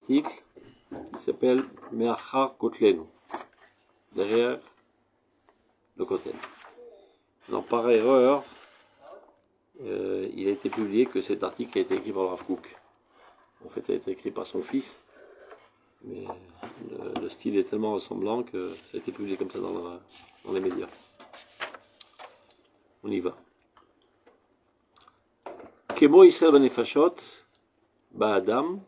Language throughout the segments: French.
article qui s'appelle Me'achar Kotlenu, derrière le Kotel. Alors, par erreur, il a été publié que cet article a été écrit par le Rav Kook. En fait, il a été écrit par son fils, mais le style est tellement ressemblant que ça a été publié comme ça dans les médias. On y va. Kemo Israël Benefashot, Ba'adam,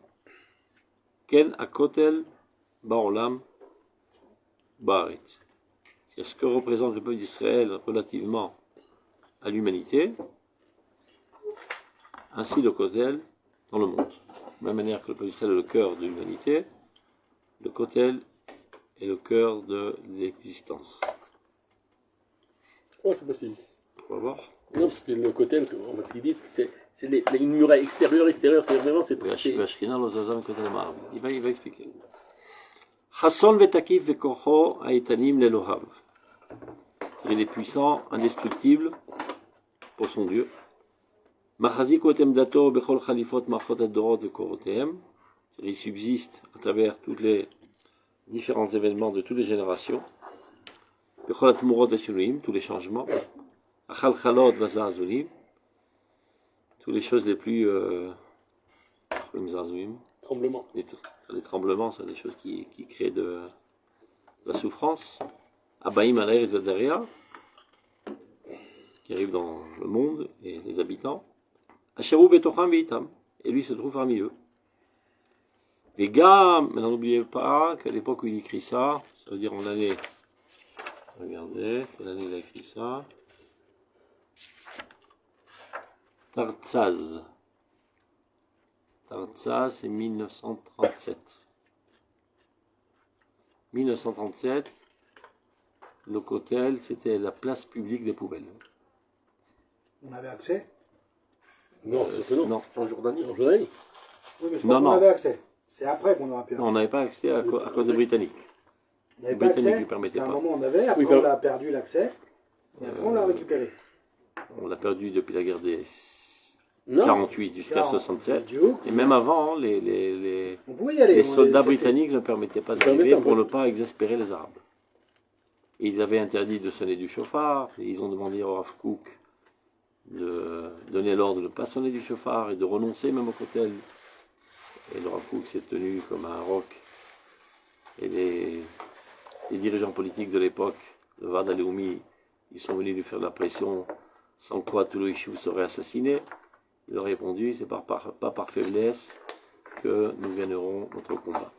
Ken Akotel, Ba'olam, Ba'aret. C'est ce que représente le peuple d'Israël relativement à l'humanité, ainsi le Kotel dans le monde. De la même manière que le peuple d'Israël est le cœur de l'humanité, le Kotel est le cœur de l'existence. Comment c'est possible? On va voir. Non, parce que le Kotel, ce qu'ils disent, c'est une muraille extérieure, c'est vraiment, c'est très... Il va expliquer. Chasson vetakif vekocho haetanim lelohav. Il est puissant, indestructible pour son Dieu. Machazik otem dato bechol chalifot marfot adorot vekorotem. Il subsiste à travers tous les différents événements de toutes les générations. Bechol atmurot veshurim, tous les changements. Achalchalot vazazulim, toutes les choses les plus Tremblement. Les tremblements, c'est des choses qui créent de la souffrance. Abaïm alaïr zadaria, qui arrive dans le monde et les habitants. Asherou betocham veitam, et lui se trouve parmi eux. Les gars, maintenant n'oubliez pas qu'à l'époque où il écrit ça, ça veut dire en année, regardez, quelle année il a écrit ça, Tarzaz, c'est 1937. 1937, le Kotel, c'était la place publique des poubelles. On avait accès? Non, c'est non. Non. En Jordanie. En Jordanie. Oui, mais je crois qu'on avait accès. C'est après qu'on aura pu accès. Non, on n'avait pas accès à cause des Britanniques. On n'avait Les pas Britanniques accès. ne permettaient À un pas. moment on avait, après Oui, on a perdu l'accès, et après on l'a récupéré. On l'a perdu depuis la guerre des Non. 48 jusqu'à 40, 67. Duke. Et même avant, les On pouvait y aller. les soldats c'était- britanniques ne permettaient pas permettaient d'arriver un pour peu. ne pas exaspérer les Arabes. Et ils avaient interdit de sonner du chauffard, et ils ont demandé au Rav Kook de donner l'ordre de ne pas sonner du chauffard et de renoncer même au Kotel. Et le Rav Kook s'est tenu comme un roc. Et les dirigeants politiques de l'époque, le Vard Aleoumi, ils sont venus lui faire de la pression, sans quoi tout le Yishuv serait assassiné. Il leur a répondu, c'est pas par faiblesse que nous gagnerons notre combat.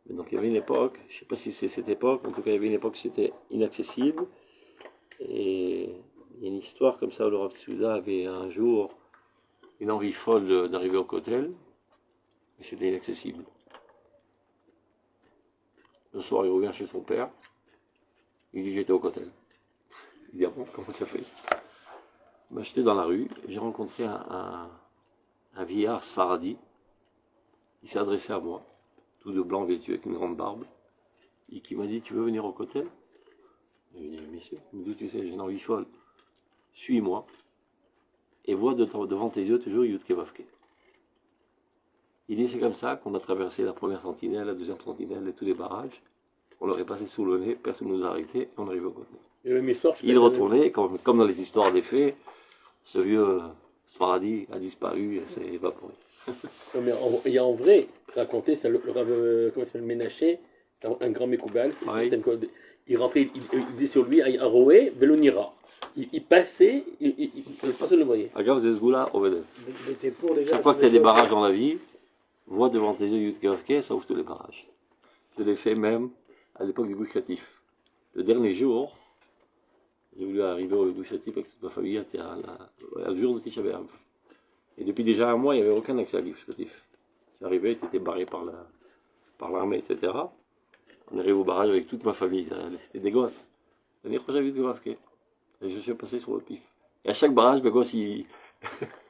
Mais donc il y avait une époque, je ne sais pas si c'est cette époque, en tout cas il y avait une époque où c'était inaccessible. Et il y a une histoire comme ça où le Rav Tsouda avait un jour une envie folle d'arriver au Kotel, mais c'était inaccessible. Le soir il revient chez son père, il dit j'étais au Kotel. Il dit ah bon, comment ça fait? Ben, j'étais dans la rue, j'ai rencontré un vieillard sfaradi, il s'est adressé à moi, tout de blanc vêtu avec une grande barbe, et qui m'a dit tu veux venir au Kotel? Je lui ai dit messieurs, d'où tu sais, j'ai une envie folle, suis-moi, et vois devant tes yeux toujours Yud Kevavke. Il dit c'est comme ça qu'on a traversé la première sentinelle, la deuxième sentinelle et tous les barrages, on leur est passé sous le nez, personne ne nous a arrêtés, et on arrive au Kotel. Et la même histoire, Il retournait, comme dans les histoires des fées, ce vieux Sfaradi a disparu et s'est évaporé. Non, mais il y a en vrai, raconté, ça, le Rav, comment il s'appelle, Ménaché, c'est un grand Mekoubal, Oui. il rentrait, il disait sur lui, à Roé, Velonira. Il passait, personne ne le voyait. Agav Zezgoula Ovedet. Il était pour déjà. Chaque fois qu'il y a des barrages dans la vie, vois devant tes yeux Yud Kevavke, ça ouvre tous les barrages. Je l'ai fait même à l'époque du Gush Katif. Le dernier jour, j'ai voulu arriver au Gush Katif avec toute ma famille, le jour de Tisha B'Av. Et depuis déjà un mois, il n'y avait aucun accès à Gush Katif. J'arrivais, j'étais barré par l'armée, etc. On arrive au barrage avec toute ma famille, c'était des gosses. Et je suis passé sur le pif. Et à chaque barrage, mes gosses, ils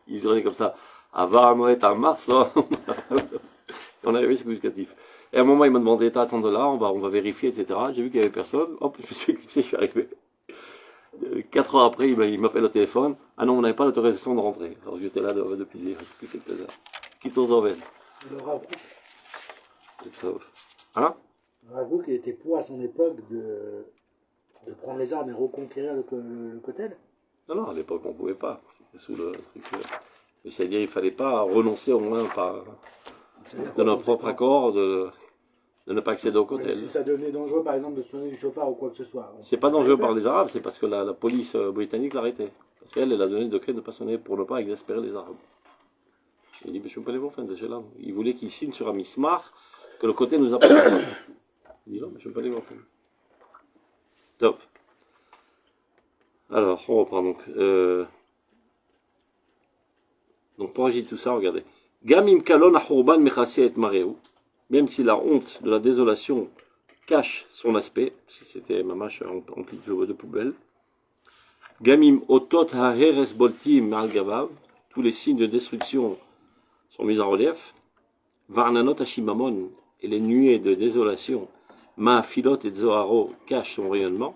hurlaient comme ça. Avant, on est en mars, là. Et on est arrivé sur Gush Katif. Et à un moment, il m'a demandé, attends là, on va vérifier, etc. J'ai vu qu'il n'y avait personne. Hop, je me suis éclipsé, je suis arrivé. 4 heures après, il m'appelle au téléphone. Ah non, on n'avait pas l'autorisation de rentrer. Alors j'étais là depuis quelques heures. Quitte aux Orvel. Le Rav Kook. Hein? Le Rav Kook, il était pour à son époque de prendre les armes et reconquérir le Kotel. Non, à l'époque, on ne pouvait pas. C'était sous le truc. C'est-à-dire qu'il ne fallait pas renoncer au moins de notre propre accord de ne pas accéder au Kotel. Si ça devenait dangereux, par exemple, de sonner du chauffard ou quoi que ce soit. C'est pas dangereux par les Arabes, c'est parce que la police britannique l'arrêtait. Parce qu'elle, elle a donné le décret de ne pas sonner pour ne pas exaspérer les Arabes. Il dit, mais je ne peux pas les voir, déjà là. Il voulait qu'il signe sur un mismar que le Kotel nous appartient. Il dit, non, mais je ne peux pas les voir. Top. Alors, on reprend donc. Donc, pour agir tout ça, regardez. Gamim kalon ahurban mechase et mareu. Même si la honte de la désolation cache son aspect, si c'était mamache rempli de poubelle. Gamim otot haheres boltim al gavav. Tous les signes de destruction sont mis en relief. Varnanot hashimamon. Et les nuées de désolation. Maafilot et zoharo cachent son rayonnement.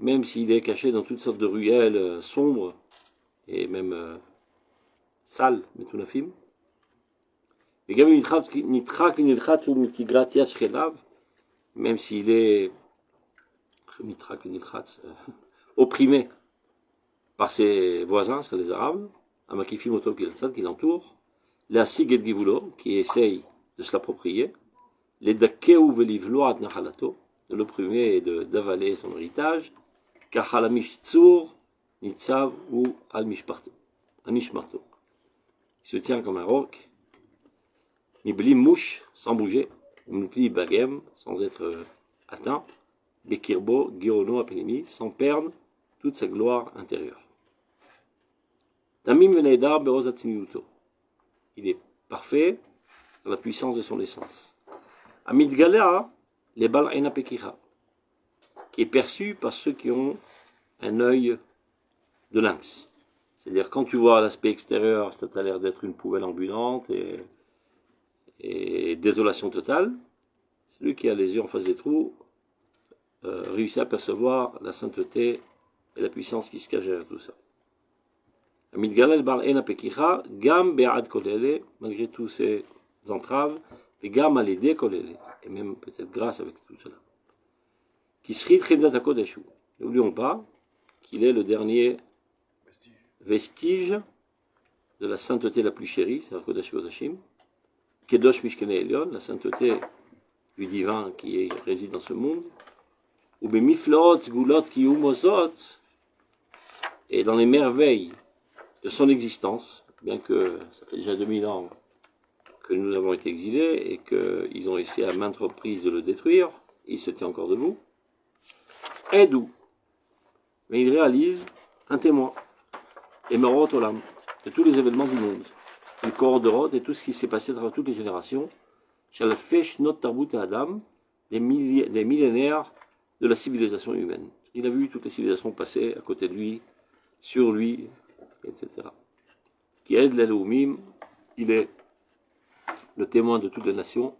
Même s'il est caché dans toutes sortes de ruelles sombres et même sales, metunafim. Même s'il est opprimé par ses voisins, c'est les Arabes, Amakifim Oto qui l'entourent, la Siged Givulo qui essaye de se l'approprier, les dakeu velivloat nachalato, de l'opprimer et d'avaler son héritage, kachalamish tzur, nitzav ou al-mishmarto. Il se tient comme un roc, mibli mouche, sans bouger, mibli bagem, sans être atteint, bekirbo, girono apelimi, sans perdre toute sa gloire intérieure. Tamim venedar berozatzimiuto. Il est parfait dans la puissance de son essence. Amidgala, les bal ena pekicha, qui est perçu par ceux qui ont un œil de lynx. C'est-à-dire, quand tu vois l'aspect extérieur, ça a l'air d'être une poubelle ambulante et désolation totale. Celui qui a les yeux en face des trous réussit à percevoir la sainteté et la puissance qui se cache derrière tout ça. Amidgala, le bal ena pekicha, gam be'ad kolele, malgré tous ces entraves, et gam à l'aider kolele, et même peut-être grâce avec tout cela. Qui srit chemdat hakodeshu. N'oublions pas qu'il est le dernier vestige de la sainteté la plus chérie, c'est Kodesh Kodashim, Kedosh Mishkene Elion, la sainteté du divin qui réside dans ce monde, ou Bemiflaot Gulot Kiyumosot, et dans les merveilles de son existence, bien que ça fait déjà 2000 ans que nous avons été exilés et qu'ils ont essayé à maintes reprises de le détruire, il se tient encore debout, est doux. Mais il réalise un témoin, et Merot Olam, de tous les événements du monde, le corps de Rod et tout ce qui s'est passé dans toutes les générations, Shalfesh Not Tarbut Adam, des millénaires de la civilisation humaine. Il a vu toutes les civilisations passer à côté de lui, sur lui, etc. Qui aide l'Elohim, il est le témoin de toutes les nations,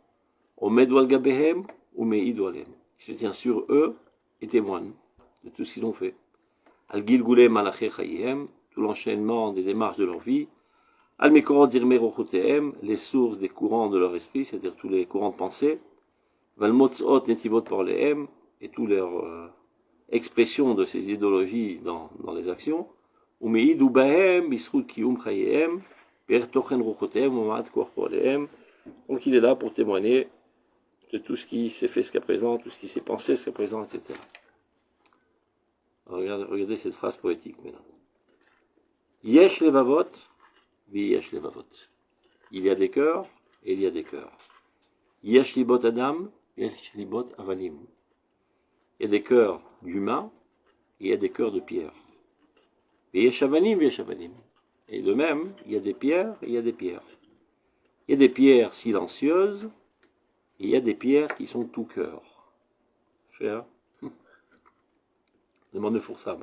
Omed Wal Gabehem ou Meid Walem. Il se tient sur eux et témoigne de tout ce qu'ils ont fait. Al-Gilgulem Malaché Chayhem, tout l'enchaînement des démarches de leur vie. Al-Mekorot Zirme Rochotehem, les sources des courants de leur esprit, c'est-à-dire tous les courants de pensée. Val-Motzot Netivot Porlehem, et toutes leurs expressions de ces idéologies dans les actions. Umeid Ubahem, Bisrut Kiyum Chayhem, Per Tochen Rochotehem, Omad Kor Porlehem. Donc il est là pour témoigner de tout ce qui s'est fait jusqu'à présent, tout ce qui s'est pensé jusqu'à présent, etc. Regardez cette phrase poétique maintenant. Yesh levavot, vi yesh levavot. Il y a des cœurs et il y a des cœurs. Yesh libot adam, yesh libot avalim. Il y a des cœurs d'humains et il y a des cœurs de pierre. Et yesh avalim, yesh avalim. Et de même, il y a des pierres et il y a des pierres. Il y a des pierres silencieuses et il y a des pierres qui sont tout cœur. Cher. Demandez pour ça.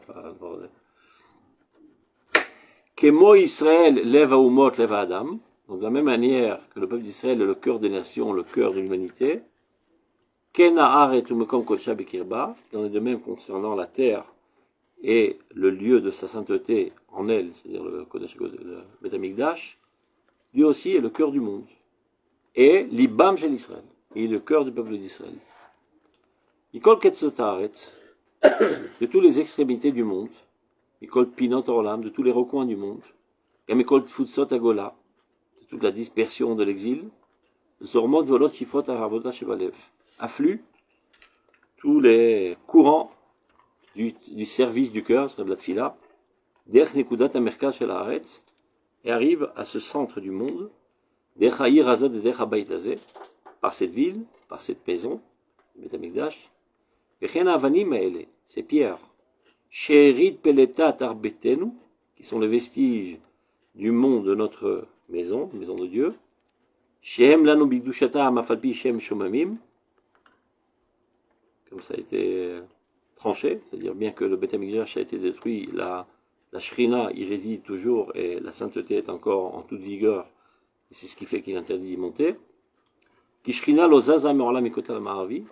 Kemo Israël lève Umot, lève Adam. Donc de la même manière que le peuple d'Israël est le cœur des nations, le cœur de l'humanité. Kenahar et Tumekom Kolcha Bekirba. Il en est de même concernant la terre et le lieu de sa sainteté en elle, c'est-à-dire le Beth Amikdash, lui aussi est le cœur du monde. Et l'Ibam chez l'Israël, il est le cœur du peuple d'Israël. Mikol Ketzotaret, de toutes les extrémités du monde, Mikol Pinot Orlam, de tous les recoins du monde, et Mikol Tfutsot Agola, de toute la dispersion de l'exil, Zormot Volot Shifot Aravoda Shevalev, affluent tous les courants du service du cœur, c'est de la tfila, Derech Nekudat Amerkaz Shel Haaretz, et arrive à ce centre du monde, Derech Ha'ir Hazad et Derech Habayit Hazeh, par cette ville, par cette maison, Beth Amikdash, Vechen Avanim Haele, ces pierres, She'erit Peleta Tarbetenu, qui sont les vestiges du monde de notre maison de Dieu, Shehem Lanu Bigdushata Amafalpi Shem Shomamim, comme ça a été tranché, c'est-à-dire bien que le Beth Amikdash a été détruit, la Shrina y réside toujours et la sainteté est encore en toute vigueur, et c'est ce qui fait qu'il interdit d'y monter. Ki Shrina lo zaza me'olam mikotal ma'aravi,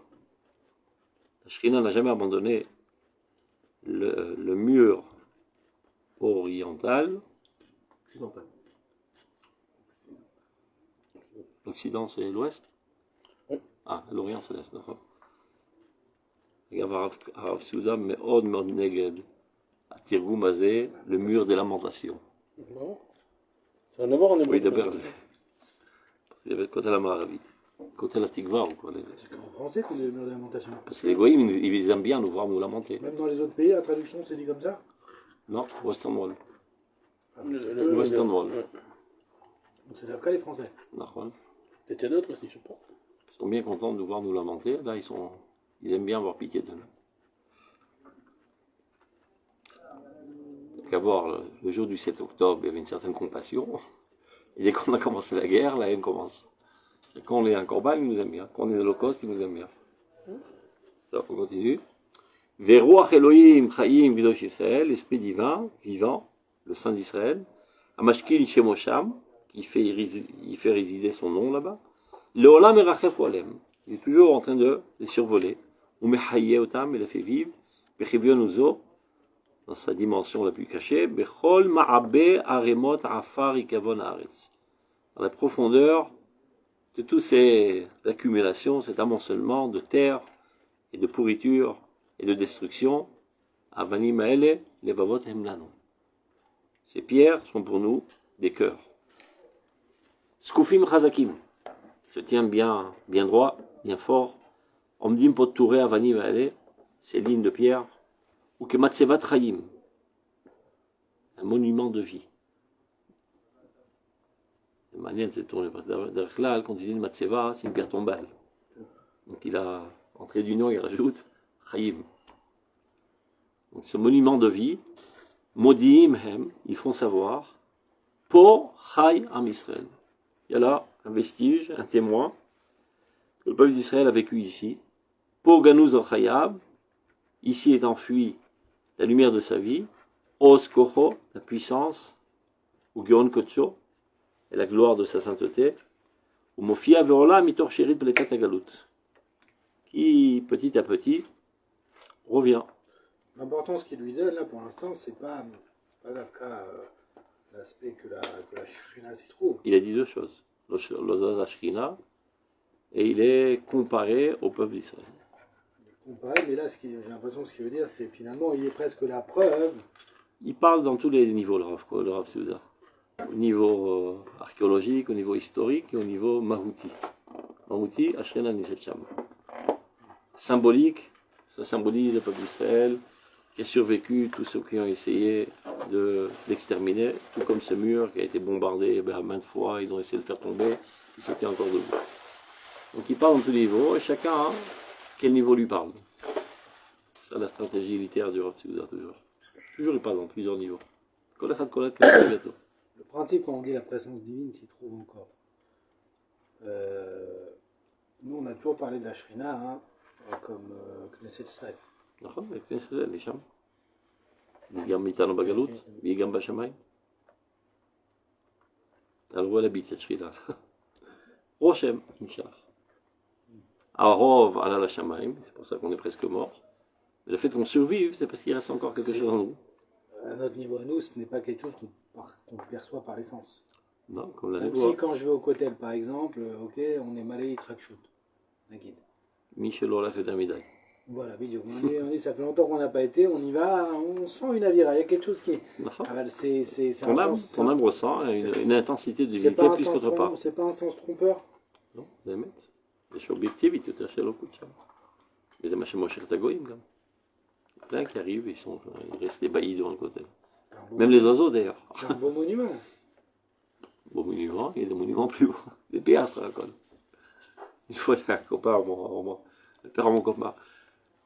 la Shrina n'a jamais abandonné le mur oriental. L'Occident c'est l'Ouest. Ah, l'Orient c'est l'Est, d'accord. Regarde, Arav Souda, Me'od Me'od Neged, à Tirgoum Azé, le mur des lamentations. Non. Ça n'a rien à voir en hébreu. Oui, d'abord, il y avait le côté la Maravi, côté la Tigva ou quoi. C'est en français tous les murs de lamentation. Parce que les goyim, ils aiment bien nous voir nous lamenter. Même dans les autres pays, la traduction c'est dit comme ça. Non, Western Wall. Le Western Wall. Ouais. Donc c'est d'après les Français. Narwan. Peut-être il y a d'autres aussi, je pense. Ils sont bien contents de nous voir nous lamenter. Là, ils aiment bien avoir pitié de nous. Qu'à voir, le jour du 7 octobre, il y avait une certaine compassion. Et dès qu'on a commencé la guerre, la haine commence. Et quand on est un corban, ils nous aiment bien. Quand on est de l'Holocauste, ils nous aiment bien. Ça, on continue. Veruach Elohim Chaim Vidosh Israël, l'esprit divin, vivant, le Saint d'Israël. Amashkin Shemosham, qui fait résider son nom là-bas. Leolam Erachef Olem. Il est toujours en train de les survoler. Umechaye Otam, il les fait vivre. Bechivion Uzo, dans sa dimension la plus cachée. Bechol Ma'abe Aremot Afar Ikavon Haaretz. Dans la profondeur de toutes ces accumulations, cet amoncelement de terre et de pourriture et de destruction, Avanim Haele, Levavot Hemlanu. Ces pierres sont pour nous des cœurs. Skufim Chazakim, se tient bien droit, bien fort. Omdim Pottouré Avanim Haele, ces lignes de pierre, ou que Matsevat Chaim, un monument de vie. C'est manière de se tourner. Là, quand il dit Matseva, c'est une pierre tombale. Donc il a, entrée du nom, il rajoute Chaim. Donc ce monument de vie, Modiim Hem, ils font savoir, pour Chai Am Israël. Il y a là un vestige, un témoin, que le peuple d'Israël a vécu ici. Pour Ganouz Chayab, ici est enfuie la lumière de sa vie. Os Kocho, la puissance, ou Gion Kocho, et la gloire de sa sainteté, ou Mofia Veola Mitor Sherit Pletat Agalut, qui petit à petit revient. L'importance qu'il lui donne là pour l'instant, c'est pas l'aspect que la Shrina s'y trouve. Il a dit deux choses, l'Ozaz Shrina, et il est comparé au peuple d'Israël. Comparé, mais là, j'ai l'impression que ce qu'il veut dire, c'est finalement, il est presque la preuve. Il parle dans tous les niveaux, le Rav Souda. Au niveau archéologique, au niveau historique et au niveau mahouti. Mahouti, Ashrena Nishetcham. Symbolique, ça symbolise le peuple d'Israël qui a survécu tous ceux qui ont essayé de l'exterminer, tout comme ce mur qui a été bombardé maintes fois, ils ont essayé de le faire tomber, il s'était encore debout. Donc il parle dans tous les niveaux et chacun a quel niveau lui parle. C'est la stratégie littéraire du Rav Souda toujours. Toujours il parle dans plusieurs niveaux. Le principe, quand on dit la présence divine, s'y trouve encore. Nous, on a toujours parlé de la Shrina, hein, comme Knesset Israël. נכון, בכנסת ישראל, היא שם. היא גם איתנו בגלות, והיא גם בשמיים. על רואה לביצת שחילה. רושם נשאר. הרוב עלה לשמיים, c'est pour ça qu'on est presque mort. Le fait qu'on survive, c'est parce qu'il reste encore quelque chose en nous. À notre niveau à nous, ce n'est pas quelque chose qu'on perçoit par l'essence. Non, comme la Même voix. si quand je vais au cotel, par exemple, ok, on est malé, track-shoot. La guide. Michel Olaf et Termidaï. Voilà, vidéo. On dit, ça fait longtemps qu'on n'a pas été, on y va, on sent une avira. Il y a quelque chose qui. Ah, ben, c'est Ton un âme, sens. ton âme ressent une intensité de C'est divinité plus pas, qu'autre part. c'est pas un sens trompeur. Non, באמת. יש אובייקטיבית יותר של אלוקות שם. וזה מה שמושך את הגויים גם. Plein qui arrivent, ils restent ébahis devant le côté. Même les oiseaux d'ailleurs. C'est un beau monument. Beau monument, il y a des monuments plus hauts. Des piastres à la colle. Une fois, un copain, le père à mon copain,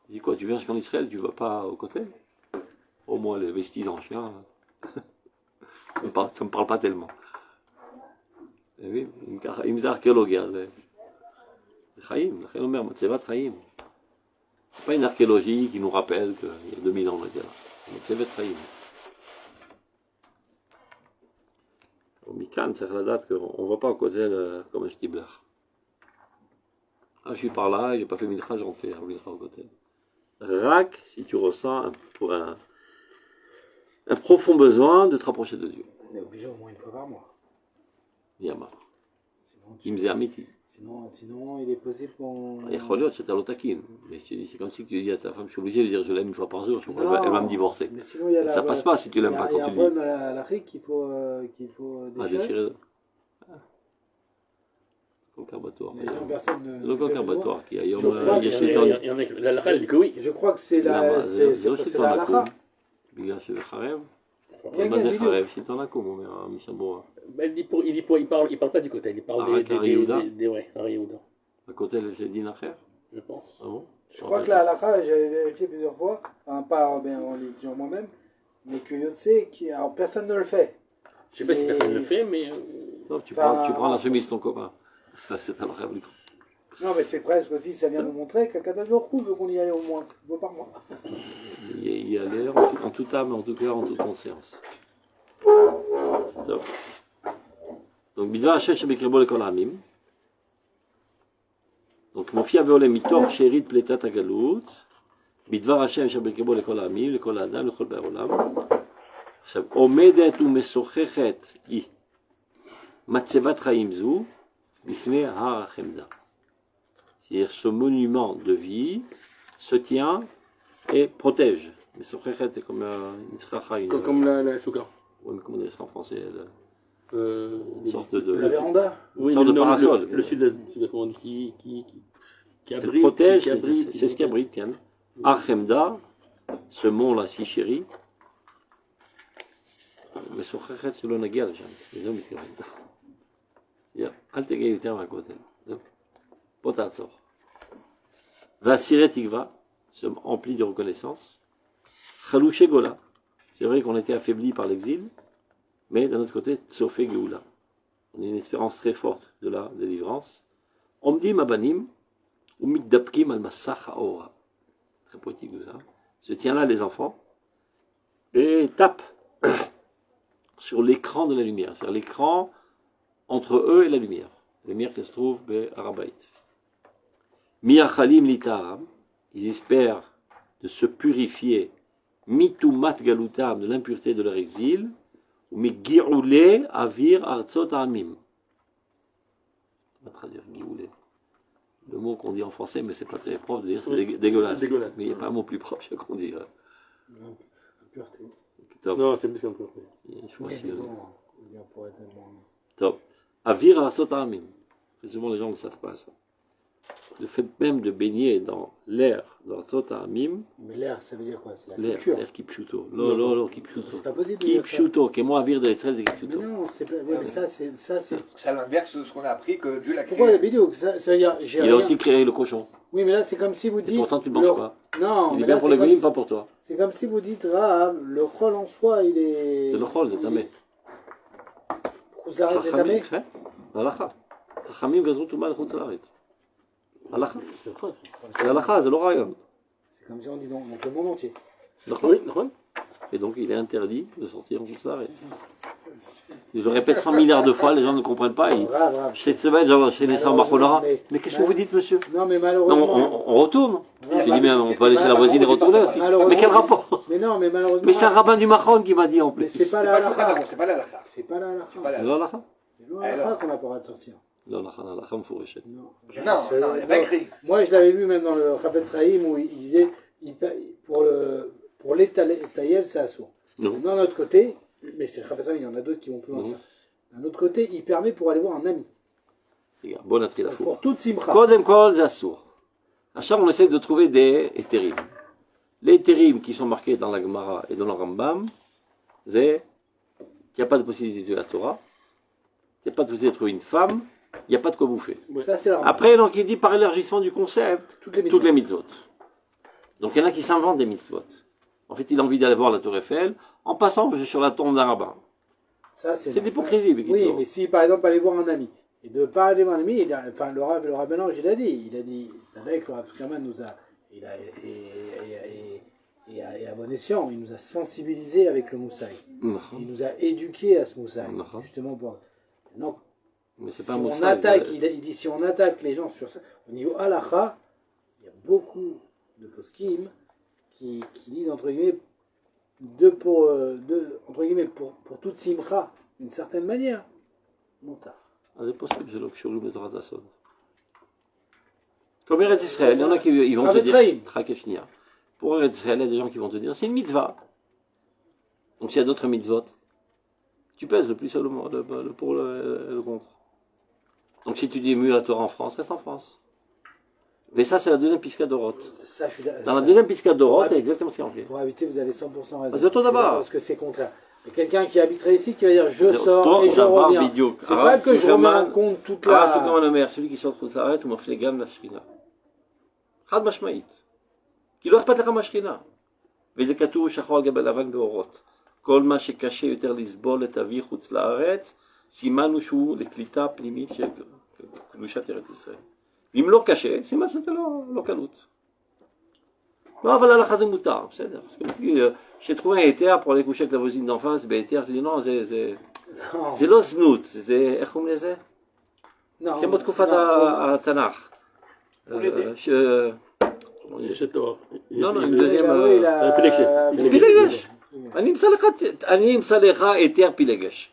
il dit quoi, tu viens jusqu'en Israël, tu vas pas au côté? Au moins les vestiges anciens. Ça me parle pas tellement. Et oui, אם זה ארכיאולוגיה, זה חיים, לכן אומר, מצבת חיים. C'est pas une archéologie qui nous rappelle qu'il y a 2000 ans on était là. C'est מצבת חיים. מכאן צריך לדעת qu'on ne va pas au côté comme un shtibler. Ah, je suis par là, j'ai pas fait mincha, j'en fais un mincha au côté. Rak, si tu ressens un profond besoin de te rapprocher de Dieu. On est obligé au moins une fois par mois. Yama. Sinon, Il me disait amiti. sinon, il est possible qu'on. יכול להיות שאתה לא תקין. C'est comme si tu dis à ta femme, je suis obligé de dire je l'aime une fois par jour, sinon elle va me divorcer. Mais sinon, il y a Ça passe pas si tu l'aimes pas Il y quand a un tu le dis. bon à la RIC qu'il faut Ah, déchirer. déchirer. כל כך בטוח. Mais non, personne ne. לא כל כך ne le voit. בטוח, כי Je היום crois יש qu'il y a- שלטון. Il y en a que la halakha, elle dit que oui. Je crois que c'est למה? la. זה לא C'est שלטון la עקום. halakha. בגלל שזה חרב. כן, מה כן, זה בדיוק. חרב? שלטון עקום, אומר המשמורה. Il parle pas du côté, il parle Harry Yehuda. ouais, Harry Yehuda, הכותל זה דין אחר? je pense. Ah bon? Je crois que la halakha, j'avais vérifié plusieurs fois, enfin, pas en l'étudiant moi-même, mais que Yotse, alors personne ne le fait. Je sais pas si Mais- personne le fait, mais Non, tu Bah, prends la chemise de ton copain. Ça, c'est un rêve. Non, mais c'est presque aussi, ça vient nous montrer que Kadajor veut qu'on y aille au moins, une fois par mois. Il y a l'air en toute âme, en tout cœur, en toute conscience. Donc, Bidvar Hashem Shebekirbo Lekol Hamim. Donc, מופיע ועולה מתוך שארית פליטת הגלות, בדבר השם שבקרבו לכל העמים, לכל האדם, לכל באי עולם. עכשיו, עומדת ומשוחחת היא מצבת חיים זו בפני הר החמדה. C'est-à-dire, ce monument de vie se tient et protège. משוחחת, c'est comme une sracha, une... comme la souka. Ouais, mais comment on dit ça en français? Euh, Une sorte de... La véranda. oui, sorte mais de non, parasol. le sud de comment on dit, qui Elle abrite. protège, qui abrite, c'est ce qui abrite, Ken. Achemda, ce mont-là si chéri, משוחחת שלא נגיע לשם, לזה הוא מתכוון. אל תגיע יותר מהכותל, זהו. פה תעצור. והסירי תקווה, sommes emplis de reconnaissance. Chalouché Gola, c'est vrai qu'on était affaiblis par l'exil, mais d'un autre côté, Tsofé Geoula. On a une espérance très forte de la délivrance. Omdim Abanim, Umikdapkim al-Massach Haora. Très poétique tout ça. Se tient là les enfants et tape sur l'écran de la lumière, c'est-à-dire l'écran entre eux et la lumière qui se trouve à Arabaït. Miachalim litaram, ils espèrent de se purifier mitumat galutam, de l'impureté de leur exil, ou migiroule avir artzot amim. On va traduire giroule. Le mot qu'on dit en français, mais c'est pas très propre de dire, c'est dégueulasse. Dégueulasse. Mais il n'y a pas un mot plus propre qu'on dit. Pureté. Top. Non, c'est plus qu'un peu. Je vois Oui, si- mais bon, on pourrait être moins. Top. Avir artzot amim. Très souvent les gens ne savent pas ça. Le fait même de baigner dans l'air d'artzot amim, Mais l'air, ça veut dire quoi? C'est la l'air culture. kipchuto. Non, kipchuto. C'est pas possible de dire ça. Kipchuto, qui est moins avir de l'Israël de Mais kipchuto. non, c'est pas. Oui, mais ça, c'est. C'est à l'inverse de ce qu'on a appris que Dieu l'a créé. Pourquoi la vidéo? Ça veut dire. J'ai Il a rien. aussi créé le cochon. Oui, mais là, c'est comme si vous Et dites. pourtant tu ne manges pas. Non, Il mais est bien là, pour c'est les comme golim, si- pas pour toi. C'est comme si vous dites, Rahab, le chol en soi, il est. C'est le chol, c'est tamé. Khouzlaret, c'est tamé. חכמים, הלכה. חכמים גזרו טומאה לחוץ לארץ. הלכה. C'est vrai, ça. C'est הלכה, זה לא רעיון. C'est comme si on dit donc le monde entier. נכון? Oui, non. Et donc il est interdit de sortir en חוץ לארץ. Je le répète 100 milliards de fois, les gens ne comprennent pas. Grave, grave. Cette semaine, chez les Marconara. Malheureusement, Mais qu'est-ce que vous dites, monsieur? Non, mais Non, malheureusement. on retourne. Ouais, Je dis, mais on peut aller chez la voisine et retourner aussi. Malheureusement, Mais quel rapport? Mais non, mais malheureusement. Mais c'est un rabbin du Mahon qui m'a dit en Mais plus. c'est pas C'est la pas le halakha. Shulchan, c'est pas la halakha. C'est pas la halakha. C'est pas la לא halakha. הלכה? C'est la halakha qu'on n'a pas le droit de sortir. לא הלכה, הלכה מפורשת. Non, Non, il n'y a pas écrit. Moi, je l'avais lu même dans le Chafetz Chaim où il disait pour les taïel, c'est assourd. Non. D'un autre côté, mais c'est le Chafetz Chaim, il y en a d'autres qui vont plus loin que ça. D'un autre côté, il permet pour aller voir un ami. רגע, בוא נתחיל הפוך. Pour toute simcha. קודם כל זה אסור. עכשיו on essaie de trouver des hétérim. Les hétérim qui sont marqués dans la Gemara et dans le Rambam, c'est qu'il n'y a pas de possibilité de la Torah, il n'y a pas de possibilité de trouver une femme, il n'y a pas de quoi bouffer. Ça, c'est la Après, donc il dit par élargissement du concept, toutes les toutes les mitzvot. Donc il y en a qui s'inventent des mitzvot. En fait, il a envie d'aller voir la Tour Eiffel en passant sur la tombe d'un rabbin. Ça, C'est de l'hypocrisie, mais Oui, mais si par exemple aller voir un ami, et de ne pas aller voir un ami, enfin le rabbin Ange, il a dit, avec le rabbin Zuckerman nous a, et à bon escient, il nous a sensibilisés avec le moussaï. Il nous a éduqués à ce moussaï, justement pour. Donc, Mais c'est si pas un on moussaï, attaque, il dit si on attaque les gens sur ça, au niveau halakha, il y a beaucoup de poskim qui disent entre guillemets entre guillemets pour toute simcha d'une certaine manière. Monta. אז זה possible, זה לא קשורים לתורת הסוד. Comme Eretz Israël, il y en a qui ils vont te dire, Trakeshnia. Pour Eretz Israël, il y a des gens qui vont te dire, c'est une mitzvah. Donc s'il y a d'autres mitzvot, tu pèses le plus seul le pour le contre. Donc si tu dis mieux la Torah en France, reste en France. Mais ça, c'est la deuxième piscade d'Oroth. Ça, je suis Dans la deuxième piscade d'Oroth, c'est exactement ce qu'il en fait. Pour habiter, vous avez 100% raison. C'est tout d'abord. Parce que c'est contraire. Il y a quelqu'un qui habiterait ici qui va dire je sors et je reviens. C'est pas que je remets en compte toute Ah, c'est la. comme le maire, celui qui sort de Khuzaret, הוא מפלה גם לשכינה. חד משמעית. כי לא אכפת לך מהשכינה. וזה כתוב שחור על גבי לבן באורות. כל מה שקשה יותר לסבול את אבי חוץ לארץ, סימנו שהוא לקליטה פנימית של קדושת ארץ ישראל. ואם לא קשה, סימן שזה לא קלות. לא, אבל הלכה זה מותר, בסדר. j'ai trouvé un היתר pour aller coucher avec la voisine d'en face, בהיתר, je dis non, זה לא זנות, זה, איך קוראים לזה? כמו תקופת התנ"ך. יש את תואר. לא, לא, עם דוזיהם... פילגש. אני אמצא לך היתר פילגש.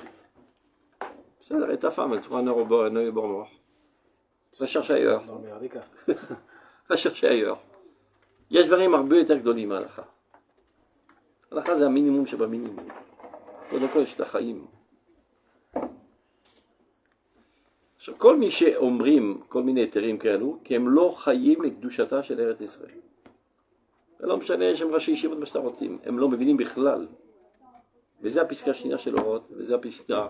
בסדר, et ta femme, elle fera un œil au bord noir. Va chercher ailleurs. Dans le meilleur des cas. va chercher ailleurs. יש דברים הרבה יותר גדולים מהלכה. הלכה זה המינימום שבמינימום. קודם כל יש את החיים. עכשיו, כל מי שאומרים כל מיני היתרים כאלו, כי הם לא חיים לקדושתה של ארץ ישראל. זה לא משנה שהם ראשי ישיבות מה שאתה רוצים, הם לא מבינים בכלל. וזה הפסקה השנייה של אורות, וזה הפסקה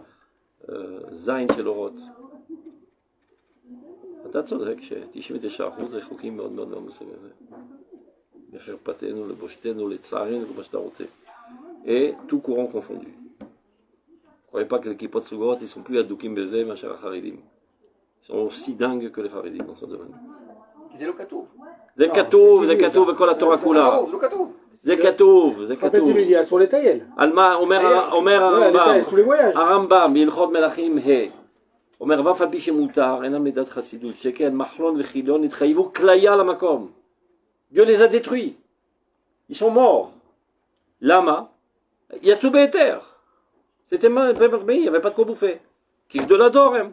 זין של אורות. אתה צודק ש-99% רחוקים מאוד מאוד מהמושג הזה. לחרפתנו, לבושתנו, לצערנו, כל מה שאתה רוצה. Et tout courant confondu. Ne croyez pas que les kipot סוגות, ils sont plus adoukim בזה מאשר החרדים. Ils sont aussi dingues que les חרדים dans ce domaine. כי זה לא כתוב. זה כתוב, זה כתוב בכל התורה כולה. זה לא כתוב. זה כתוב, זה Rappelle כתוב. Similia sur les taïels. על מה אומר הרמב"ם? tous les voyages. הרמב"ם בהלכות מלכים ה' אומר ואף על פי שמותר אינם מידת חסידות שכן מחלון וחילון התחייבו כליה למקום. Dieu les a détruits. Ils sont morts. למה? יצאו בהיתר. C'était mal, il n'y avait pas de quoi bouffer. Qui de la dorem.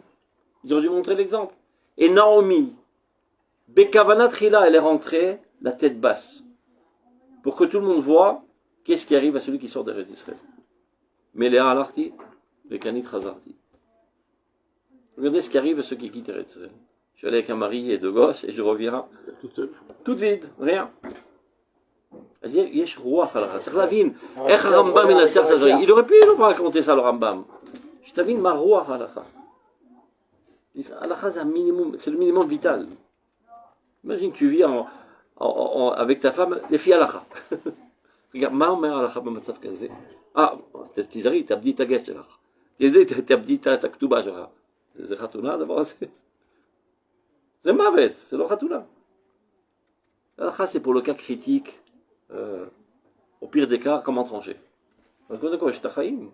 Ils auraient dû montrer l'exemple. Et Naomi, Bekavanat Chila, elle est rentrée la tête basse. Pour que tout le monde voit qu'est-ce qui arrive à celui qui sort d'Eretz Israël. Mais Léa Alarti, le Kanit Khazarti. Regardez ce qui arrive à ceux qui quittent Eretz Israël. Je suis allé avec un mari et deux gosses et je reviens. Toute vide, rien. אז יש רוח הלכה, צריך להבין איך הרמב"ם מנסח את הדברים. Il aurait pu לא raconter ça le רמב"ם. שתבין מה רוח ההלכה. ההלכה זה המינימום, c'est le minimum vital. Imagine tu vis avec ta femme, לפי ההלכה. regarde, מה אומר ההלכה במצב כזה? תזהרי, תאבדי את הגט שלך. תאבדי את הכתובה שלך. זה חתונה הדבר הזה? זה מוות, זה לא חתונה. ההלכה c'est pour le cas critique. Au pire des cas, comment trancher? Donc, je t'achaïm.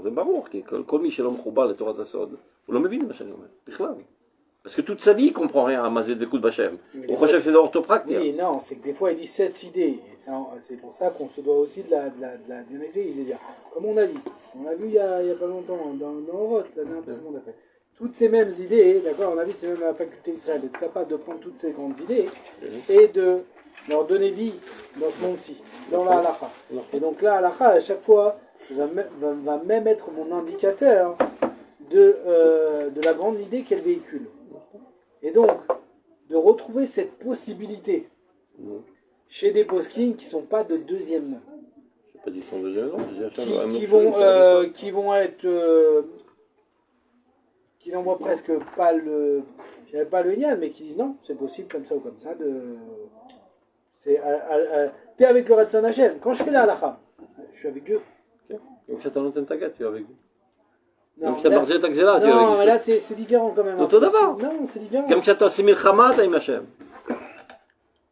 זה ברור, כי כל מי שלא מחובר לתורת הסוד, הוא לא מבין מה שאני אומר, בכלל. Parce que toute sa vie, il comprend rien à Mazé de Koud Bachem. On croit que c'est orthopratique. Oui, non, c'est que des fois il dit cette idée. Et c'est pour ça qu'on se doit aussi de la dianésie. C'est-à-dire, comme on a dit, on a vu il y a pas longtemps dans Oroth, la dernière seconde après. Toutes ces mêmes idées, d'accord, on a vu c'est même la faculté d'Israël d'être capable de prendre toutes ces grandes idées et de leur donner vie dans ce monde-ci, dans la halakha. Et donc la halakha, à chaque fois, va même être mon indicateur de la grande idée qu'elle véhicule. Et donc, de retrouver cette possibilité chez des poskim qui ne sont pas de deuxième main. Je n'ai pas dit son deuxième nom, Qui vont être... qui n'envoient presque pas le... Je dirais pas le nial, mais qui disent non, c'est possible comme ça ou comme ça. T'es avec le Ratzon Hashem. Quand je fais la halakha, je suis avec Dieu. Donc ça t'en entend ta gâte, tu es avec lui. Non, Donc ça marche ta xéla, tu es avec non, lui. mais là c'est différent quand même. Tout d'abord. Non, c'est différent. גם כשאתה עושה מלחמה, אתה עם השם.